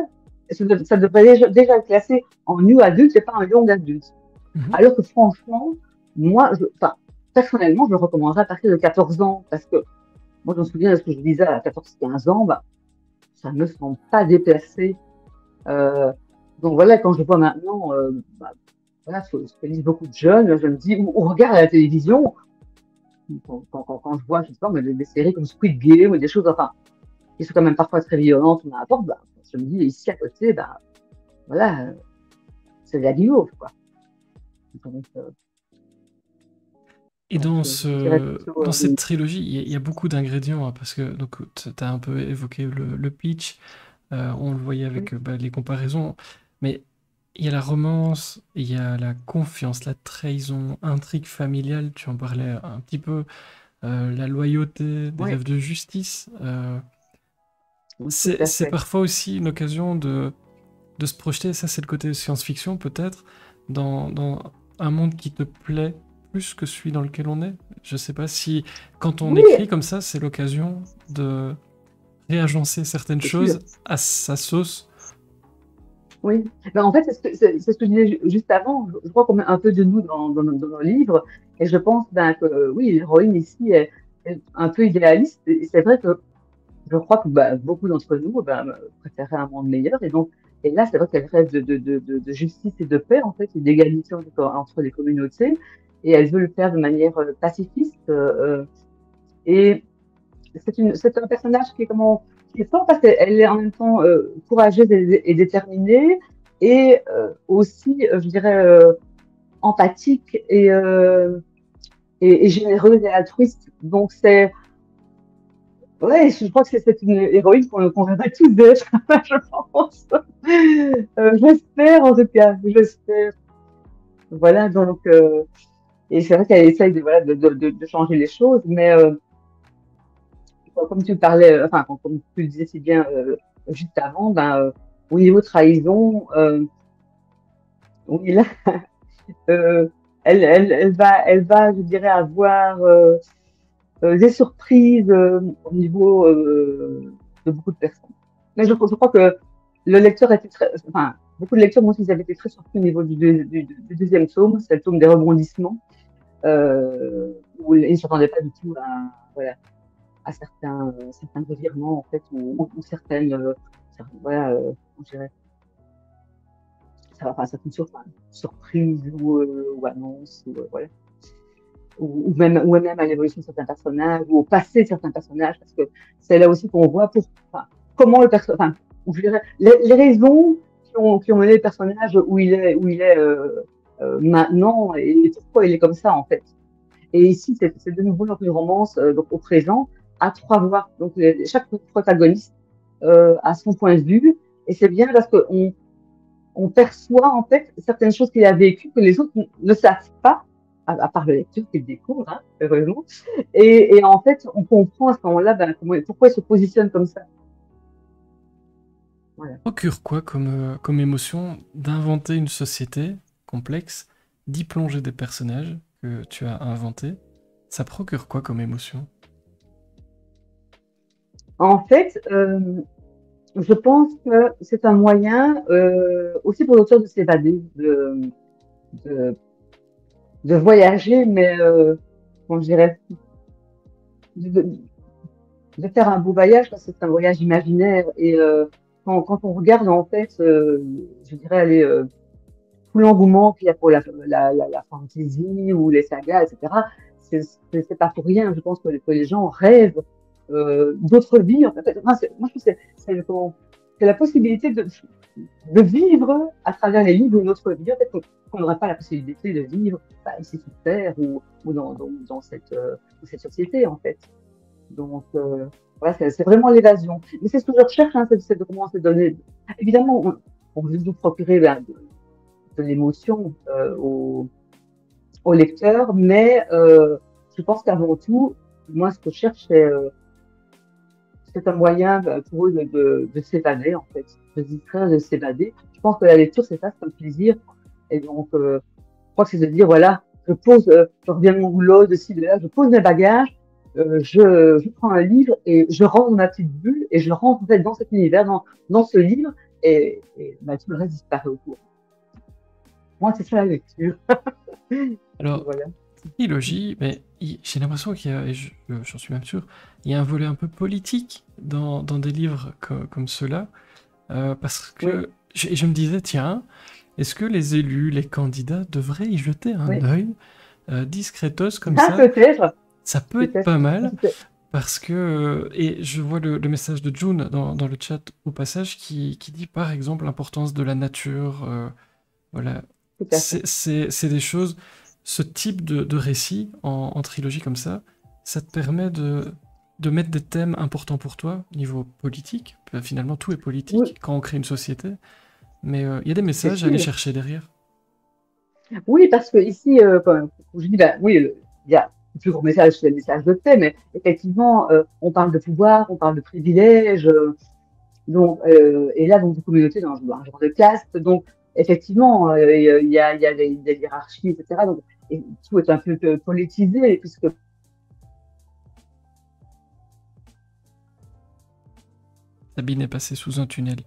ça devrait déjà être classé en new adulte et pas en young adulte. Mhm. Alors que franchement, moi, enfin, personnellement, je le recommanderais à partir de 14 ans, parce que moi, je me souviens de ce que je disais à 14-15 ans, bah, ça ne me semble pas déplacé. Euh, donc voilà, quand je vois maintenant, bah, voilà, ce que disent beaucoup de jeunes, je me dis, ou regarde à la télévision, quand je vois, je sais pas, mais des séries comme Squid Game ou des choses, enfin, qui sont quand même parfois très violentes ou n'importe, bah, je me dis, ici à côté, bah, voilà, c'est de la guillaume, quoi. Donc, Et donc, je dirais plutôt, dans cette trilogie, il y a beaucoup d'ingrédients, hein, parce que tu as un peu évoqué le pitch, on le voyait avec bah, les comparaisons, mais il y a la romance, il y a la confiance, la trahison, intrigue familiale, tu en parlais un petit peu, la loyauté, des oui, rêves de justice. tout à C'est fait. parfois aussi une occasion de se projeter, ça c'est le côté science-fiction peut-être, dans un monde qui te plaît plus que celui dans lequel on est. Je sais pas si quand on Oui, écrit comme ça, c'est l'occasion de réagencer certaines c'est sûr. choses à sa sauce. Oui. Ben, en fait, c'est ce que je disais juste avant. Je crois qu'on met un peu de nous dans nos livres. Et je pense ben, que oui, l'héroïne ici est un peu idéaliste. Et c'est vrai que je crois que ben, beaucoup d'entre nous ben, préféraient un monde meilleur. Et donc, et là, c'est vrai qu'elle rêve de justice et de paix, en fait, et d'égalité entre les communautés. Et elle veut le faire de manière pacifiste. Et c'est un personnage qui est fort parce qu'elle est en même temps courageuse et déterminée et aussi, je dirais, empathique et généreuse et altruiste. Donc ouais, je crois que c'est une héroïne qu'on rêverait tous d'être, je pense. J'espère en tout cas, j'espère. Voilà, donc, et c'est vrai qu'elle essaye de, voilà, de changer les choses, mais comme tu parlais, enfin, comme tu le disais si bien juste avant, ben, au niveau trahison, oui, là, euh, elle va, je dirais, avoir des surprises au niveau de beaucoup de personnes. Mais je crois que le lecteur était très, enfin, beaucoup de lecteurs m'ont dit qu'ils avaient été très surpris au niveau du deuxième tome, c'est le tome des rebondissements, où ils ne s'attendaient pas du tout à, voilà, à certains revirements, en fait, ou certaines, voilà, je dirais, ça va pas, certaines surprises ou annonces, ou, voilà. Ou même à l'évolution de certains personnages, ou au passé de certains personnages, parce que c'est là aussi qu'on voit enfin, comment le personnage, enfin, je dirais, les raisons qui ont mené le personnage où il est maintenant, et pourquoi il est comme ça, en fait. Et ici, c'est de nouveau dans une romance donc au présent, à trois voix. Donc, chaque protagoniste a son point de vue, et c'est bien parce qu'on on perçoit en fait certaines choses qu'il a vécues que les autres ne savent pas, à part le lecteur qui le découvre, hein, heureusement. Et en fait, on comprend à ce moment-là ben, pourquoi il se positionne comme ça. Voilà. Procure quoi comme émotion d'inventer une société complexe, d'y plonger des personnages que tu as inventés? Ça procure quoi comme émotion? En fait, je pense que c'est un moyen aussi pour l'auteur de s'évader, de, de voyager, mais comment je dirais, de, de faire un beau voyage, parce que c'est un voyage imaginaire. Et quand on regarde, en fait, je dirais, aller tout l'engouement qu'il y a pour la fantasy ou les sagas, etc., c'est pas pour rien. Je pense que les gens rêvent d'autres vies. En fait. Moi, je trouve que c'est la possibilité de vivre à travers les livres une autre vie. En fait, qu'on n'aurait pas la possibilité de vivre bah, ici sur Terre ou dans cette société, en fait. Donc, voilà, c'est vraiment l'évasion. Mais c'est ce que je recherche, hein, c'est de comment se donner. Évidemment, on veut nous procurer ben, de l'émotion au lecteur, mais je pense qu'avant tout, moi, ce que je cherche, c'est un moyen pour eux de s'évader, en fait, de se distraire, de s'évader. Je pense que la lecture, c'est ça, c'est un plaisir. Et donc, je crois que c'est de dire, voilà, je reviens de mon boulot, de ci, de là, je pose mes bagages, je prends un livre et je rentre dans ma petite bulle et je rentre en fait dans cet univers, dans ce livre, et bah, tout le reste disparaît autour. Moi, c'est ça la lecture. Alors, Voilà. trilogie, mais j'ai l'impression qu'il y a, et j'en suis même sûr, il y a un volet un peu politique dans des livres comme ceux-là, parce Oui, que je me disais, tiens, est-ce que les élus, les candidats devraient y jeter un oui. œil discretos comme Ah, ça? peut-être, Ça peut être peut-être. pas mal, parce que, et je vois le message de June dans le chat au passage qui dit par exemple l'importance de la nature, voilà, Tout à fait. c'est des choses, ce type de récit en trilogie comme ça te permet de mettre des thèmes importants pour toi, niveau politique. Finalement, tout est Oui, politique quand on crée une société, mais il y a des c'est messages à aller sûr. chercher derrière. Oui, parce que ici, quand je dis, ben, oui, il y a le plus gros message, c'est le message de paix, mais effectivement, on parle de pouvoir, on parle de privilèges, donc, et là, donc, de communauté dans un genre de caste, donc, effectivement, il y a des hiérarchies, etc. Donc, et tout est un peu politisé, puisque Sabine est passée sous un tunnel.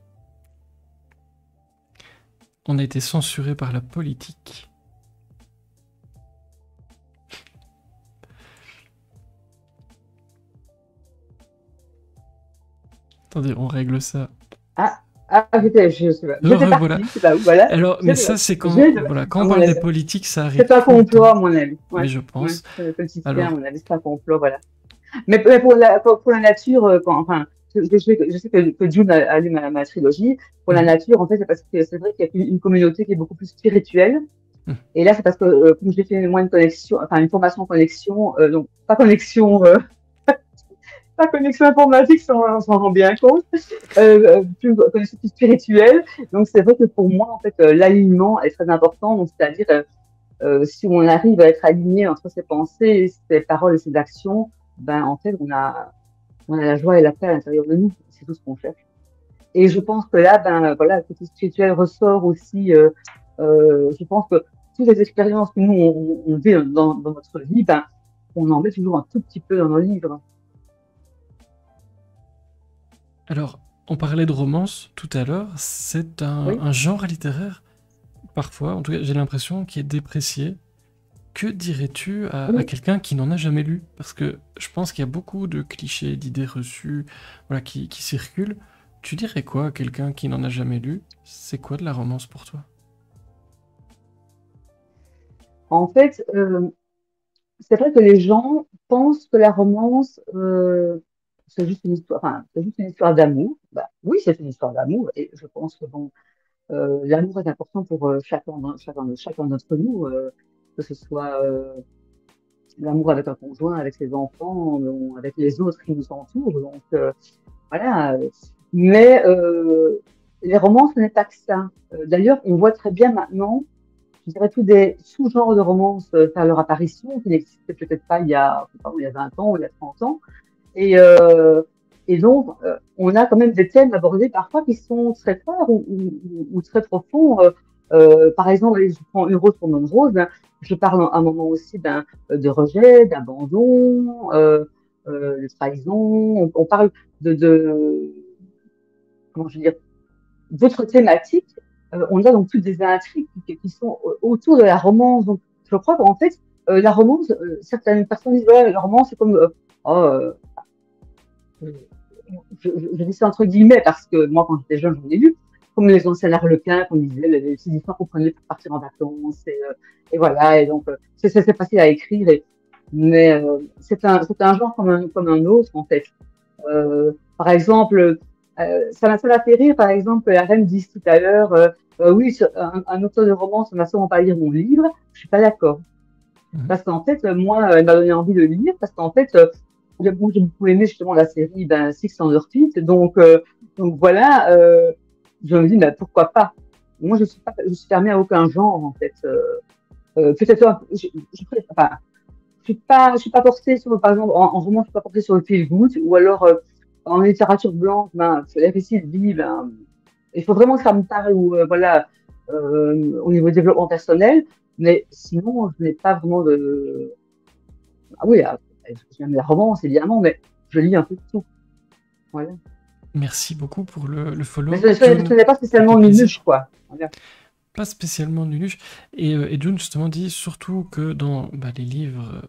On a été censuré par la politique. Attendez, on règle ça. ah, je sais pas, j'étais Voilà. partie, je sais pas où, voilà. Alors, mais ça, c'est quand, voilà, quand À on mon parle des avis, politiques, ça arrive c'est un tout le complot, temps. à mon avis. Mais Ouais, je ouais, pense. c'est le politicien, à Alors, mon avis, c'est un complot, voilà. Mais pour la nature, enfin, je sais que June a lu ma trilogie. Pour la nature, en fait, c'est parce que c'est vrai qu'il y a une communauté qui est beaucoup plus spirituelle. Et là, c'est parce que, comme j'ai fait moi une connexion, enfin, une formation en connexion, donc pas connexion, pas connexion informatique, on s'en rend bien compte, plus connexion plus spirituelle. Donc, c'est vrai que pour moi, en fait, l'alignement est très important. Donc, c'est-à-dire, si on arrive à être aligné entre ses pensées, ses paroles et ses actions, ben en fait on a la joie et la paix à l'intérieur de nous. C'est tout ce qu'on cherche. Et je pense que là, ben voilà, le côté spirituel ressort aussi. Je pense que toutes les expériences que nous on vit dans notre vie, ben on en met toujours un tout petit peu dans nos livres. Alors, on parlait de romance tout à l'heure, c'est Oui. un genre littéraire, parfois, en tout cas j'ai l'impression, qui est déprécié. Que dirais-tu à Oui. quelqu'un qui n'en a jamais lu? Parce que je pense qu'il y a beaucoup de clichés, d'idées reçues, voilà, qui circulent. Tu dirais quoi à quelqu'un qui n'en a jamais lu? C'est quoi de la romance pour toi? En fait, c'est vrai que les gens pensent que la romance, c'est juste une histoire, enfin, c'est juste une histoire d'amour. Bah, oui, c'est une histoire d'amour, et je pense que bon, l'amour est important pour chacun d'entre nous, que ce soit l'amour avec un conjoint, avec ses enfants, avec les autres qui nous entourent. Donc voilà. Mais les romans, ce n'est pas que ça. D'ailleurs, on voit très bien maintenant, je dirais, tous des sous-genres de romances faire leur apparition, qui n'existaient peut-être pas il y a 20 ans ou il y a 30 ans. Et, euh, et donc, on a quand même des thèmes abordés parfois qui sont très forts ou très profonds. Par exemple, je prends Une rose pour mon rose, ben, je parle à un moment aussi de rejet, d'abandon, de trahison. On parle de, comment je veux dire, d'autres thématiques. On a donc toutes des intrigues qui sont autour de la romance. Donc, je crois qu'en fait, la romance, certaines personnes disent, ouais, la romance, c'est comme, oh, je dis ça entre guillemets parce que moi, quand j'étais jeune, j'en ai lu, comme les anciens Harlequins, qu'on disait, les petites histoires qu'on prenait pour partir en vacances, et voilà, et donc, c'est facile à écrire, mais c'est un genre comme un autre, en fait. Par exemple, ça m'a fait rire, par exemple, la reine dit tout à l'heure, oui, un auteur de roman, ça ne va sûrement pas lire mon livre. Je suis pas d'accord. Mhm. Parce qu'en fait, moi, elle m'a donné envie de lire, parce qu'en fait, j'ai beaucoup aimé justement la série Six Under Feet, donc voilà, je me dis, bah, pourquoi pas? Moi, je suis fermée à aucun genre, en fait. Peut-être, enfin, je suis pas portée sur, par exemple, en roman, je suis pas portée sur le feel good, ou alors, en littérature blanche, ben, les récits de vie, ben, il faut vraiment que ça me parle, ou, voilà, au niveau développement personnel, mais sinon, je n'ai pas vraiment de, ah oui, j'aime la romance, évidemment, mais je lis un peu de tout. Voilà. Merci beaucoup pour le Mais follow, ce June. n'est pas Ça fait spécialement plaisir. nunuche, quoi. Voilà. Pas spécialement Nunuche. Et June justement dit surtout que dans les livres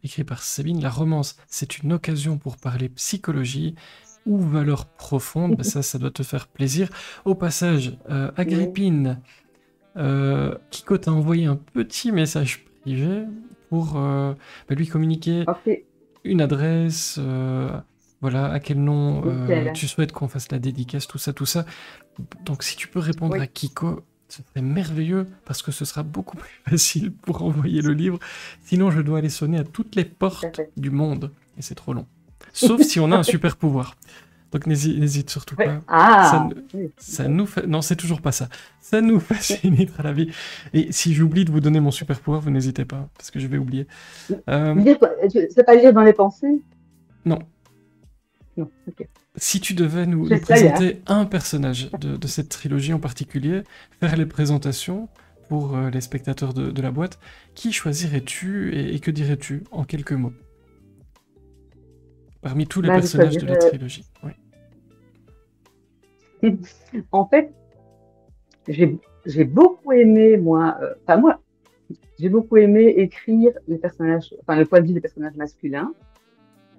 écrits par Sabine, la romance, c'est une occasion pour parler psychologie ou valeurs profondes. Ça doit te faire plaisir. Au passage, Oui. Agrippine, Kiko t'a envoyé un petit message privé pour lui communiquer Ok, une adresse, voilà, à quel nom nickel. tu souhaites qu'on fasse la dédicace, tout ça, tout ça. Donc si tu peux répondre à Oui, Kiko, ce serait merveilleux parce que ce sera beaucoup plus facile pour envoyer le livre. Sinon, je dois aller sonner à toutes les tout à portes fait. du monde et c'est trop long. Sauf si on a un super pouvoir. Donc n'hésite surtout Oui. pas. Ça, Ah, oui. ça nous fait... Non, c'est toujours pas ça. Ça nous facilitera la vie. Et si j'oublie de vous donner mon super pouvoir, vous n'hésitez pas parce que je vais oublier. Euh, Lire, c'est pas lire dans les pensées? non, Non, ok. si tu devais nous J'essaye, hein. présenter un personnage de cette trilogie en particulier, faire les présentations pour les spectateurs de la boîte, qui choisirais-tu et que dirais-tu en quelques mots parmi tous les Ben, je personnages de la choisirais. trilogie? Oui. En fait, j'ai beaucoup aimé, moi, enfin, moi, j'ai beaucoup aimé écrire les personnages, enfin, le point de vue des personnages masculins.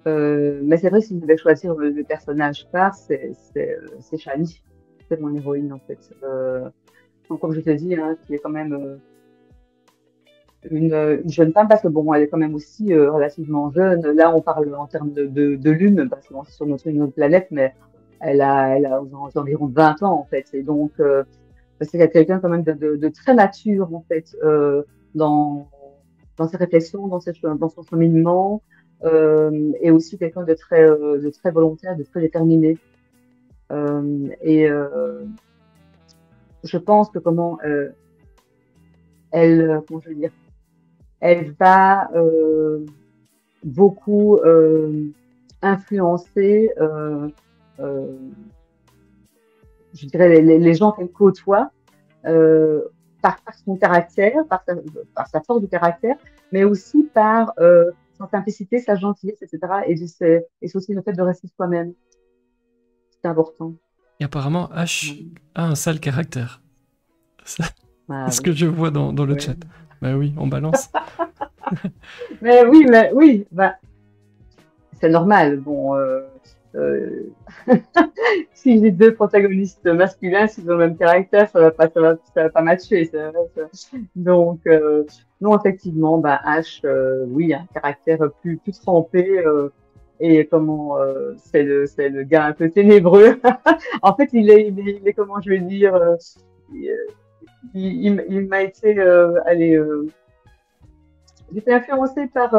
Mais c'est vrai, si je devais choisir le personnage phare, c'est Shani. C'est mon héroïne, en fait. Donc, comme je te dis, hein, qui est quand même une jeune femme, parce que bon, elle est quand même aussi relativement jeune. Là, on parle en termes de lune, parce qu'on est sur une autre planète, mais elle a aux environs de 20 ans, en fait. Et donc, c'est quelqu'un quand même de très mature, en fait, dans, dans ses réflexions, dans son cheminement, et aussi quelqu'un de très volontaire, de très déterminé. Et je pense que comment comment je veux dire, elle va beaucoup influencer, euh, je dirais, les gens qu'elle côtoie euh, par son caractère, par sa force de caractère, mais aussi par sa simplicité, sa gentillesse, etc. Et c'est aussi le fait de rester soi-même. C'est important. Et apparemment, H a un sale caractère. C'est Ah, ce oui. que je vois dans le Ouais. chat. Bah oui, on balance. Mais oui, bah, c'est normal. Bon, euh, si j'ai deux protagonistes masculins, s'ils ont le même caractère, ça va pas matcher. Donc, non, effectivement, bah, H, oui, un caractère plus trempé, et comment, c'est le gars un peu ténébreux. En fait, comment je vais dire, il, il m'a été, allez, j'étais influencée par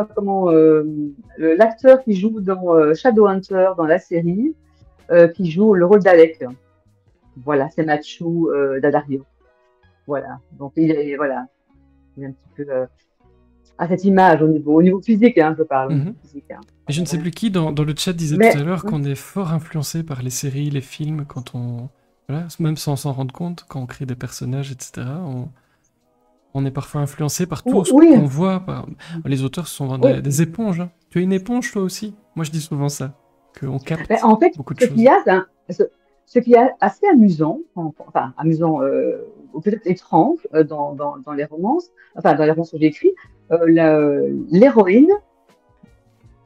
l'acteur qui joue dans Shadowhunter dans la série, qui joue le rôle d'Alec. Voilà, c'est Machu Daddario. Voilà, donc il est un petit peu à cette image au niveau physique, hein, je parle, au niveau Mhm. physique. Hein. Et je ne sais Voilà. plus qui dans le chat disait tout à Mais l'heure qu'on est fort influencé par les séries, les films, quand on. Voilà, même sans s'en rendre compte, quand on crée des personnages, etc. On est parfois influencé par tout ce oui, qu'on voit. Les auteurs sont vraiment oui. des éponges. Hein. Tu es une éponge, toi aussi? Moi, je dis souvent ça, qu'on Mais capte en fait, beaucoup de ce qu'il y choses. a, ce qui est assez amusant, enfin amusant ou peut-être étrange dans les romances, enfin dans les romances que j'ai écrites, l'héroïne,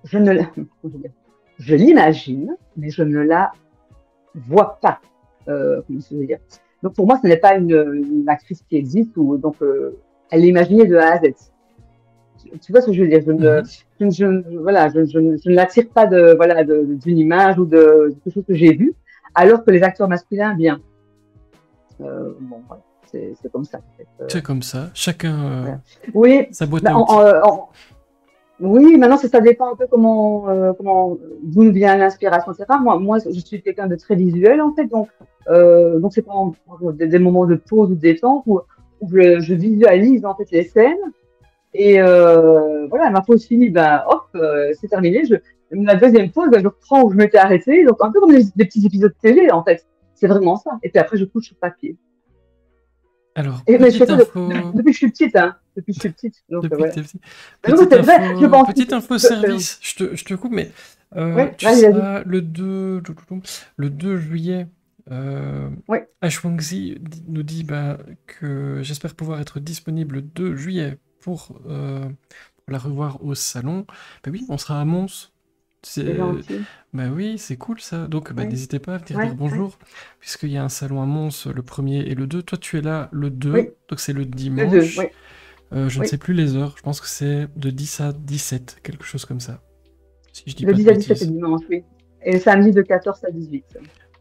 je ne, comment je veux dire, je l'imagine, mais je ne la vois pas. Comment je veux dire. Donc pour moi, ce n'est pas une actrice qui existe ou donc elle est imaginée de A à Z. Tu vois ce que je veux dire? Mhm. Voilà, je ne l'attire pas d'une image ou de quelque chose que j'ai vu, alors que les acteurs masculins, bien. Bon, voilà, c'est comme ça. En fait. C'est comme ça. Chacun Voilà. Oui, sa boîte bah, à outils. oui, maintenant ça dépend un peu comment d'où vient l'inspiration, etc. Moi, je suis quelqu'un de très visuel en fait, donc c'est pendant des moments de pause ou de détente où je visualise en fait les scènes. Et voilà, ma pause finie, ben hop, c'est terminé. La deuxième pause, ben, je reprends où je m'étais arrêtée. Donc un peu comme des petits épisodes de télé, en fait. C'est vraiment ça. Et puis après, je touche sur papier. Alors, Mais je fais petite ça info. depuis que je suis petite, hein. Depuis que je suis petite. Donc Depuis que voilà. t'es petit. Mais non, mais c'est vrai, je pense que Petite info service. Je te coupe, mais ouais, tu vas-y. seras le 2 juillet. Ouais. Ashwangzi nous dit bah, que j'espère pouvoir être disponible le 2 juillet pour la revoir au salon. Bah oui, on sera à Mons. C'est C'est- gentil. Bah oui, c'est cool ça. Donc bah, Ouais, n'hésitez pas à venir dire ouais, ouais. bonjour, puisqu'il y a un salon à Mons le premier et le 2. Toi, tu es là le 2, Oui, donc c'est le le 2, dimanche. oui, Je ne oui. sais plus les heures, je pense que c'est de 10 à 17, quelque chose comme ça, si je dis Le pas de 10 à 17 c'est bêtises. dimanche, oui. Et le samedi de 14 à 18,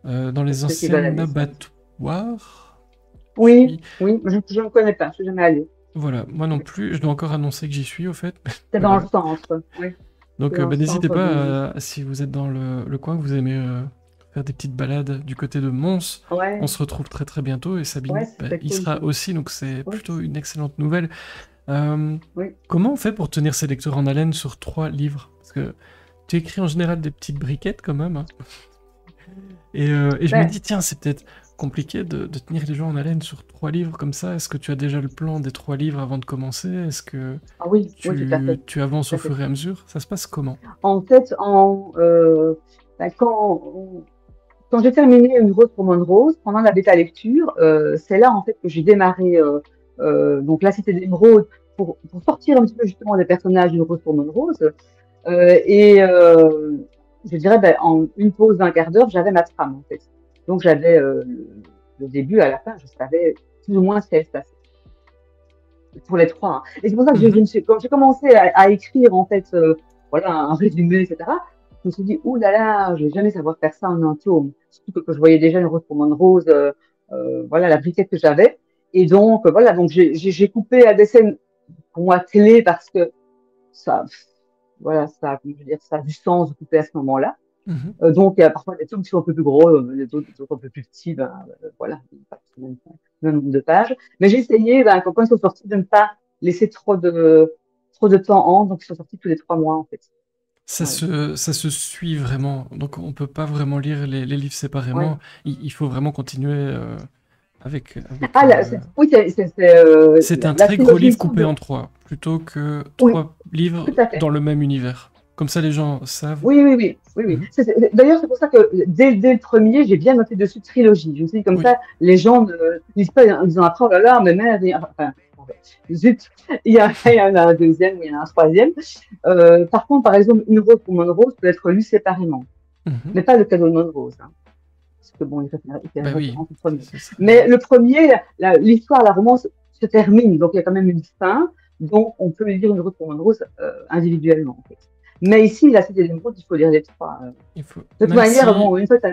Dans pour les ceux qui veulent anciennes aller samedi. abattoirs, je Oui, suis... oui, je ne connais pas, je suis jamais allée. Voilà, moi non plus, je dois encore annoncer que j'y suis au fait, C'est mais dans le voilà. centre, oui. C'est Donc dans le bah, n'hésitez centre de. pas, si vous êtes dans le coin, que vous aimez faire des petites balades du côté de Mons, on Ouais, se retrouve très très bientôt et ouais, Sabine, bah, c'est y cool ça. sera aussi, donc c'est Oui, plutôt une excellente nouvelle. Euh, oui. Comment on fait pour tenir ses lecteurs en haleine sur 3 livres? Parce que tu écris en général des petites briquettes quand même, hein. Et je me Ben, dis, tiens, c'est peut-être compliqué de tenir les gens en haleine sur 3 livres comme ça. Est-ce que tu as déjà le plan des 3 livres avant de commencer? Est-ce que ah oui, oui, tout à fait, tu avances tout au à fait. fur et à mesure? Ça se passe comment? En fait, ben, quand j'ai terminé Une rose pour mon rose, pendant la bêta lecture, c'est là en fait que j'ai démarré donc la Cité d'Émeraude pour sortir un petit peu justement des personnages d'une rose pour mon rose. Et je dirais, ben, en une pause d'un quart d'heure, j'avais ma trame, en fait. Donc, j'avais le début à la fin, je savais plus ou moins ce qui allait se passer pour les trois. Hein. Et c'est pour ça que Mhm. quand j'ai commencé à écrire, en fait, voilà, un résumé, etc., je me suis dit, ouh là là, je vais jamais savoir faire ça en un tome. Surtout que je voyais déjà Une rose pour mon rose, voilà, la briquette que j'avais. Et donc, voilà, donc j'ai coupé à des scènes pour moi télé parce que ça, voilà, ça, comment je veux dire, ça a du sens de couper à ce moment-là. Mhm. Donc, il y a parfois des tomes qui sont un peu plus gros, des autres un peu plus petits, ben, voilà, pas le même nombre de pages. Mais j'ai essayé, ben, quand ils sont sortis, de ne pas laisser trop de temps entre, donc ils sont sortis tous les 3 mois, en fait. Voilà. Ça se suit vraiment, donc on peut pas vraiment lire les livres Ouais. séparément. Il faut vraiment continuer avec. Ah, là, oui, C'est un la très gros trilogie, il me livre coupé semble. en trois, plutôt que Oui, trois livres tout à dans fait. le même univers. Comme ça, les gens savent. Oui, oui, oui, oui, oui. Mhm. D'ailleurs, c'est pour ça que dès le premier, j'ai bien noté dessus trilogie. Je me suis dit comme Oui. ça, les gens ne disent pas en disant après, oh là là, mais merde, enfin, zut, il y en a un deuxième, il y en a un troisième. Par contre, par exemple, Une rose pour Monrose peut être lue séparément, Mhm. mais pas le cadeau de Monrose, hein, parce que bon, il fait Bah oui, référence au premier. ce serait. Mais le premier, l'histoire, la romance se termine, donc il y a quand même une fin, donc on peut lire Une rose pour Monrose individuellement, en fait. Mais ici, la Cité d'Émeraude, il faut lire les trois. Il faut. De toute Même manière, si bon, une fois que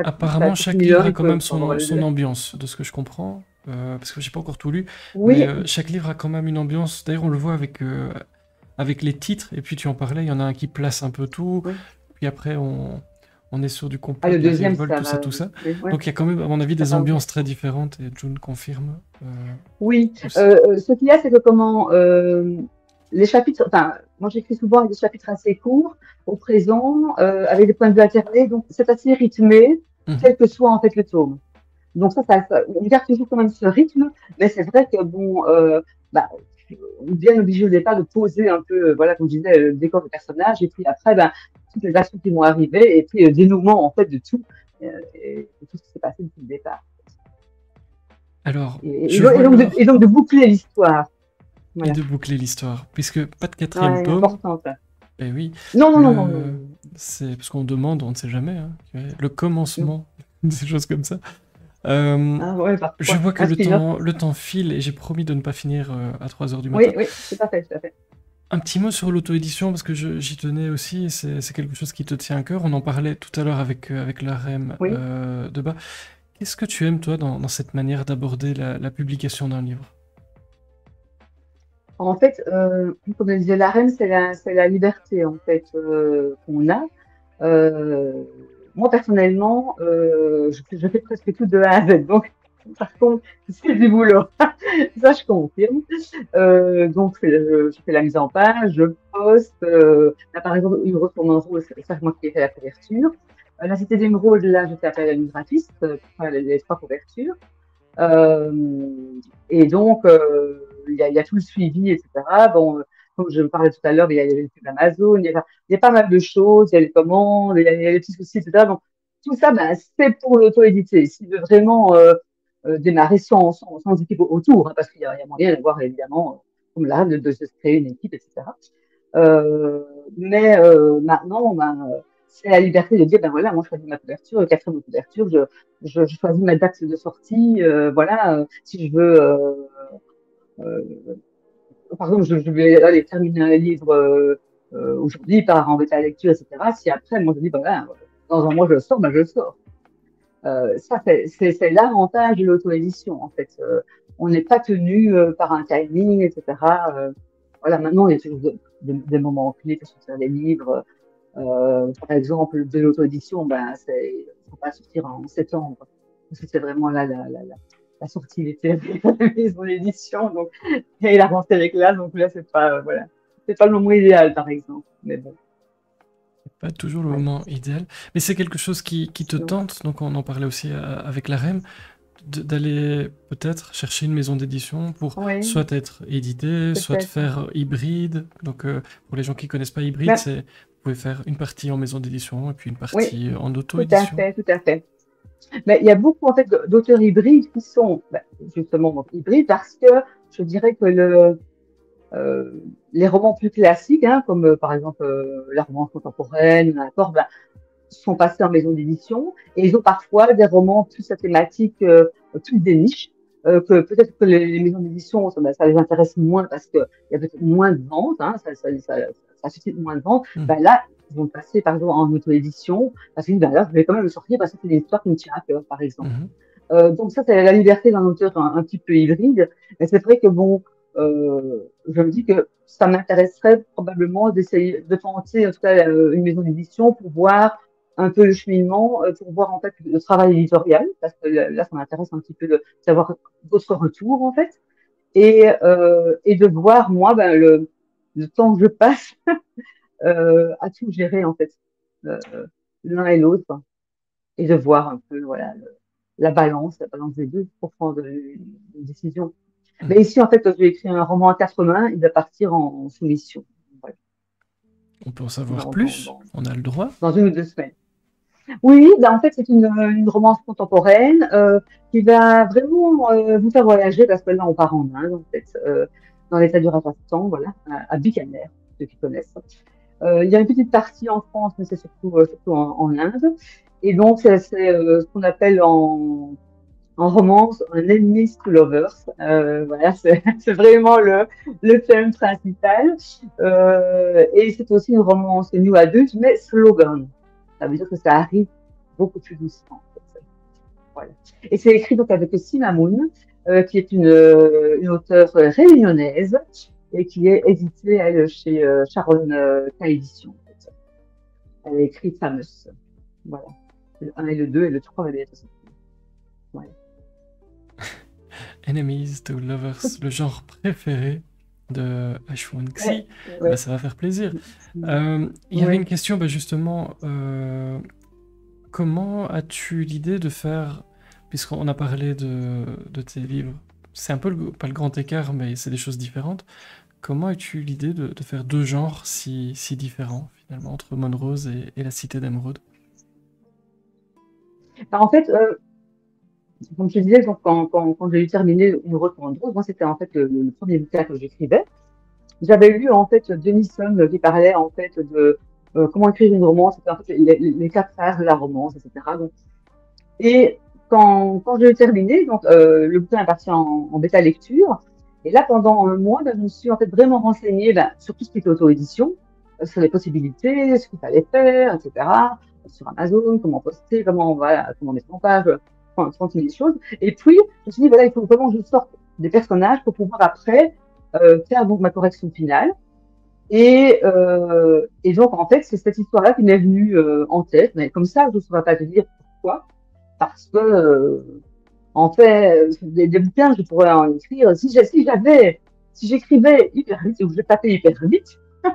apparemment t'as chaque fini le livre a quand rythme, même faut avoir les son deux. ambiance, de ce que je comprends, parce que j'ai pas encore tout lu, mais Oui, chaque livre a quand même une ambiance. D'ailleurs, on le voit avec les titres. Et puis tu en parlais, il y en a un qui place un peu tout. oui. Puis après, on est sur du Ah, complot, le de la deuxième, révolte, ça tout ça, va. tout ça. Oui, ouais, Donc il y a quand même, à mon avis, ça des va ambiances aussi. très différentes, et June confirme Oui, aussi. ce qu'il y a, c'est que comment les chapitres, enfin, moi j'écris souvent avec des chapitres assez courts, au présent, avec des points de vue alternés, donc c'est assez rythmé, Mhm. quel que soit en fait le tome. Donc on garde toujours quand même ce rythme, mais c'est vrai que bon, bah, on est bien obligé au départ de poser un peu, voilà, comme je disais, le décor du personnage, et puis après, ben, toutes les actions qui vont arriver, et puis le dénouement en fait de tout, et tout ce qui s'est passé depuis le départ. Alors, Et, et je donc, et vois donc de, et l'heure donc de boucler l'histoire. et Voilà. de boucler l'histoire, puisque pas de quatrième Ouais, tome. important ça. Eh oui, Non, non, non, non, non. le c'est parce qu'on demande, on ne sait jamais, hein, le Non. commencement, des choses comme ça. Euh, Ah ouais, je parfois. vois que Un spin-off. le temps file et j'ai promis de ne pas finir à 3 heures du Oui, matin. oui, tout à fait, tout à fait. Un petit mot sur l'auto-édition, parce que j'y tenais aussi, c'est quelque chose qui te tient à cœur. On en parlait tout à l'heure avec la REM Oui. de bas. Qu'est-ce que tu aimes, toi, dans cette manière d'aborder la publication d'un livre? En fait, comme je disais, l'arène, c'est la liberté en fait qu'on a. Euh, Moi personnellement, je fais presque tout de A à Z. Donc, par contre, c'est du boulot. Ça, je confirme. Donc, je fais la mise en page, je poste. Là, par exemple, une rose pour mon rose, c'est ça, moi qui ai fait la couverture. La Cité d'Émeraude, là, je fais appel à une graphiste pour faire les trois couvertures. Et donc, il y a tout le suivi, etc. Bon, comme je parlais tout à l'heure, il y a les pubs Amazon, il y a pas mal de choses, il y a les commandes, il y a les petits soucis, etc. Donc, tout ça, ben, c'est pour l'auto-éditer. S'il veut vraiment démarrer sans équipe autour, hein, parce qu'il y a moyen d'avoir, évidemment, comme là, de se créer une équipe, etc. Euh, mais maintenant, ben, c'est la liberté de dire, ben voilà, moi je choisis ma couverture, le quatrième de couverture, je choisis ma date de sortie, voilà, si je veux, euh, par exemple, je vais aller terminer un livre aujourd'hui, par en bêta lecture, etc. Si après, moi je dis, ben voilà, dans un mois je le sors, ben je le sors. Ça, c'est l'avantage de l'auto-édition, en fait. On n'est pas tenu par un timing, etc. Voilà, maintenant, il y a toujours des moments clés sur les livres. Par exemple, de l'auto-édition, ben, ça va sortir en septembre. Parce que c'est vraiment là la sortie littéraire de la maison d'édition. Donc, et la rentrée avec là, donc là, c'est pas, voilà. C'est pas le moment idéal, par exemple. Mais bon, Pas toujours le ouais. moment idéal, mais c'est quelque chose qui te Sinon, tente, donc on en parlait aussi avec la REM, d'aller peut-être chercher une maison d'édition pour oui, soit être édité, soit peut-être. faire hybride. Donc pour les gens qui connaissent pas hybride, Ben, c'est vous pouvez faire une partie en maison d'édition et puis une oui, partie en tout à auto-édition. fait, tout à fait. Mais il y a beaucoup en fait d'auteurs hybrides qui sont justement donc, hybrides parce que je dirais que euh, les romans plus classiques, hein, comme par exemple la romance contemporaine, n'importe, ben, sont passés en maison d'édition et ils ont parfois des romans plus à thématique, plus des niches, que peut-être que les maisons d'édition, ça les intéresse moins parce qu'il y a peut-être moins de ventes, hein, ça suscite moins de ventes. Mhm. Ben là, ils vont passer par exemple en auto-édition parce qu'ils disent, ben là, je vais quand même le sortir parce que c'est une histoire qui me tient à cœur, par exemple. Mhm. Donc ça, c'est la liberté d'un auteur un petit peu hybride. Mais c'est vrai que bon, je me dis que ça m'intéresserait probablement d'essayer de tenter en tout cas une maison d'édition pour voir. un peu le cheminement pour voir en fait le travail éditorial, parce que là, ça m'intéresse un petit peu de savoir votre retour en fait, et de voir moi ben, le temps que je passe à tout gérer en fait, euh, l'un et l'autre, quoi. Et de voir un peu voilà la balance des deux pour prendre une décision. Hmm. Mais ici en fait, j'ai écrit un roman à quatre mains, il va partir en soumission. Voilà. On peut en savoir Dans, plus, on a le droit. dans une ou deux semaines. Oui, ben en fait, c'est une romance contemporaine qui va vraiment vous faire voyager parce que là, on part en Inde, en fait, dans l'état du Rajasthan, voilà, à Bikaner, ceux qui connaissent. Il y a une petite partie en France, mais c'est surtout en Inde. Et donc, c'est ce qu'on appelle en romance un enemies to lovers. Voilà, c'est vraiment le thème principal. Et c'est aussi une romance new adulte, mais slogan. Ça veut dire que ça arrive beaucoup plus doucement. En fait. Voilà. Et c'est écrit donc avec Sima Moon, qui est une auteure réunionnaise et qui est éditée elle, chez Sharon K Édition. En fait. Elle a écrit Famous. Voilà. Le 1 et le 2 et le 3 va être sorti. Voilà. Enemies to Lovers, le genre préféré de Ashwin-Xi, Ouais, bah, ouais. ça va faire plaisir. Il y avait une Oui. question, bah, justement, comment as-tu l'idée de faire, puisqu'on a parlé de tes livres, c'est un peu pas le grand écart, mais c'est des choses différentes. Comment as-tu l'idée de faire deux genres si différents, finalement, entre Monrose et la Cité d'Émeraude? Bah, en fait, comme je te disais, donc, quand j'ai eu terminé Une rose pour une rose, moi, c'était en fait le premier bouquin que j'écrivais. J'avais lu en fait Denison qui parlait en fait de comment écrire une romance, c'était en fait les quatre phases de la romance, etc. Donc, et quand j'ai terminé, donc le bouquin est parti en bêta lecture. Et là, pendant un mois, ben, je me suis en fait vraiment renseignée ben, sur tout ce qui était auto-édition, sur les possibilités, ce qu'il fallait faire, etc. Sur Amazon, comment poster, voilà, comment mettre en page, enfin, 30 000 choses. Et puis, je me suis dit, voilà, il faut vraiment que je sorte des personnages pour pouvoir après faire donc ma correction finale. Et donc, en fait, c'est cette histoire-là qui m'est venue en tête. Mais comme ça, je ne saurais pas te dire pourquoi. Parce que, en fait, des bouquins, je pourrais en écrire. Si j'écrivais hyper vite, ou je tapais hyper vite, je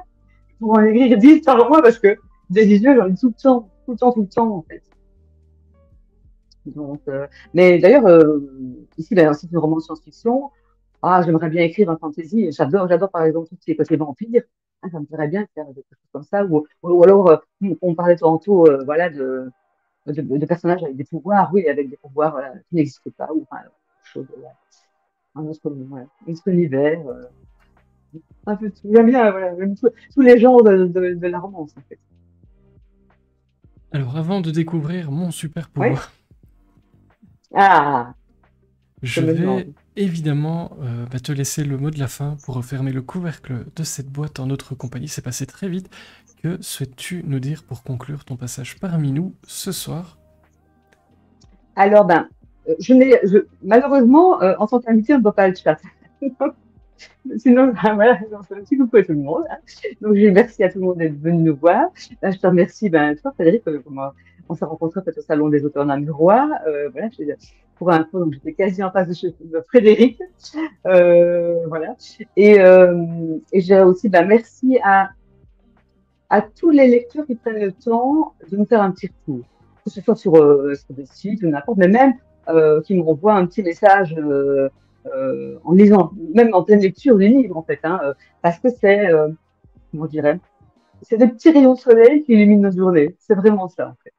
pourrais en écrire 10 par mois parce que des visuels, j'en ai tout le temps, tout le temps, tout le temps, en fait. Donc, mais d'ailleurs, ici, ben, c'est une romance science-fiction. Ah, j'aimerais bien écrire un fantasy. J'adore par exemple tout ce qui est côté vampire. Ah, ça me plairait bien de faire quelque chose comme ça. Ou alors, on parlait tantôt, voilà, de personnages avec des pouvoirs, oui, avec des pouvoirs voilà, qui n'existent pas, ou enfin, quelque chose, voilà, voilà, un autre univers, un peu tout. J'aime bien, voilà, j'aime tous les genres de la romance, en fait. Alors, avant de découvrir mon super Oui. pouvoir, Ah, je je me vais demande. évidemment bah, te laisser le mot de la fin pour refermer le couvercle de cette boîte en notre compagnie. C'est passé très vite. Que souhaites-tu nous dire pour conclure ton passage parmi nous ce soir? Alors, ben, malheureusement, en tant qu'invité, on ne voit pas le chat. Sinon, ben, voilà, j'en fais un petit coucou à tout le monde. Hein. Donc, je remercie à tout le monde d'être venu nous voir. Là, je te remercie, ben, toi, Frédéric, on s'est rencontrés peut-être au Salon des auteurs namurois. Voilà, pour info, donc j'étais quasi en face de Frédéric. Voilà. Et j'ai aussi, ben, merci à tous les lecteurs qui prennent le temps de nous faire un petit retour. Que ce soit sur des sites ou n'importe, mais même qui me renvoient un petit message en lisant, même en pleine lecture du livre, en fait, hein, parce que comment je dirais, c'est des petits rayons de soleil qui illuminent nos journées. C'est vraiment ça, en fait.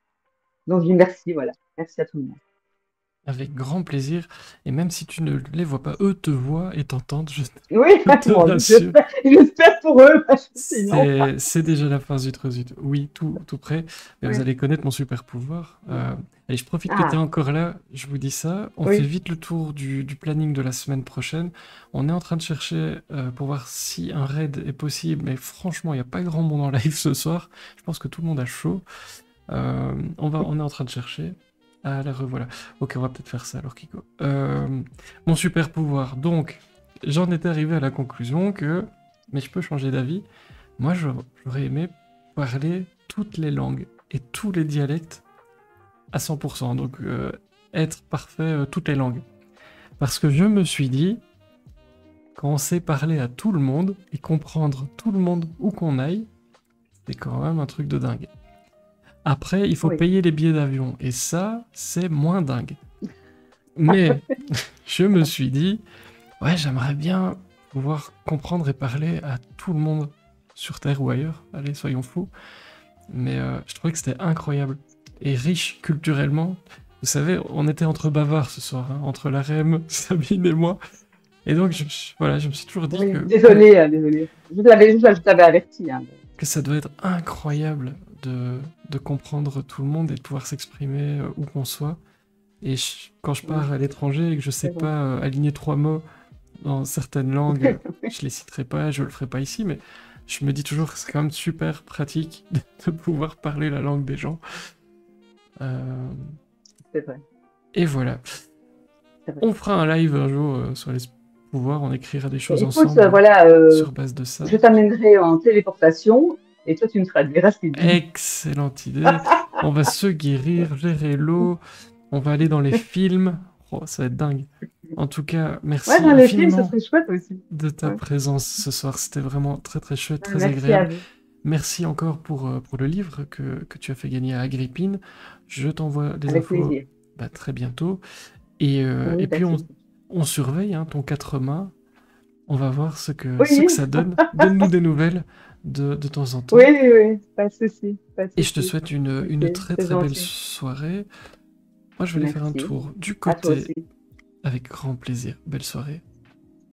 Donc, je dis merci, voilà. Merci à tout le monde. Avec grand plaisir. Et même si tu ne les vois pas, eux te voient et t'entendent, je Oui, je te bon, rassure. j'espère pour eux, parce que sinon. C'est déjà la fin zut rezut. Oui, tout prêt. Mais vous Oui. allez connaître mon super pouvoir. Allez, je profite que tu es Ah, encore là. Je vous dis ça. On fait oui. vite le tour du planning de la semaine prochaine. On est en train de chercher pour voir si un raid est possible. Mais franchement, il n'y a pas grand monde en live ce soir. Je pense que tout le monde a chaud. On est en train de chercher. Ah, la revoilà. Ok, on va peut-être faire ça alors, Kiko. Mon super pouvoir. Donc, j'en étais arrivé à la conclusion que, mais je peux changer d'avis. Moi, j'aurais aimé parler toutes les langues. et tous les dialectes à 100%. Donc, être parfait toutes les langues. Parce que je me suis dit, quand on sait parler à tout le monde et comprendre tout le monde où qu'on aille, c'est quand même un truc de dingue. Après, il faut Oui. payer les billets d'avion. Et ça, c'est moins dingue. Mais je me suis dit, ouais, j'aimerais bien pouvoir comprendre et parler à tout le monde sur Terre ou ailleurs. Allez, soyons fous. Mais je trouvais que c'était incroyable. Et riche culturellement. Vous savez, on était entre bavards ce soir, hein, entre la REM, Sabine et moi. Et donc, voilà, je me suis toujours dit Oui, que, désolé, désolé. Je t'avais averti. Hein. que ça doit être incroyable de comprendre tout le monde et de pouvoir s'exprimer où qu'on soit. Et quand je pars à l'étranger et que je sais C'est vrai. pas aligner 3 mots dans certaines langues, je les citerai pas, je le ferai pas ici, mais je me dis toujours que c'est quand même super pratique de pouvoir parler la langue des gens. Euh, C'est vrai. et voilà. C'est vrai. On fera un live un jour sur les pouvoirs, on écrira des choses Écoute, ensemble voilà, sur base de ça. je t'amènerai en téléportation et toi, tu me feras des Rasputin. Excellente idée. On va se guérir, gérer l'eau, on va aller dans les films. Oh, ça va être dingue. En tout cas, Ouais, merci dans les films, ce infiniment serait chouette aussi. de ta Ouais. présence ce soir. C'était vraiment très très chouette, très Merci à agréable. vous. Merci encore pour le livre que tu as fait gagner à Agrippine. Je t'envoie les Avec infos plaisir. très bientôt. Et Oui, pas puis de souci. on surveille hein, ton 4 mains. On va voir ce que Oui, ça donne. Donne-nous des nouvelles de temps en oui, temps. oui, oui, pas de souci. Pas de Et je te souci. souhaite une très C'est très belle gentil. soirée. Moi, je vais aller faire un Merci. tour du À toi côté aussi. avec grand plaisir. Belle soirée.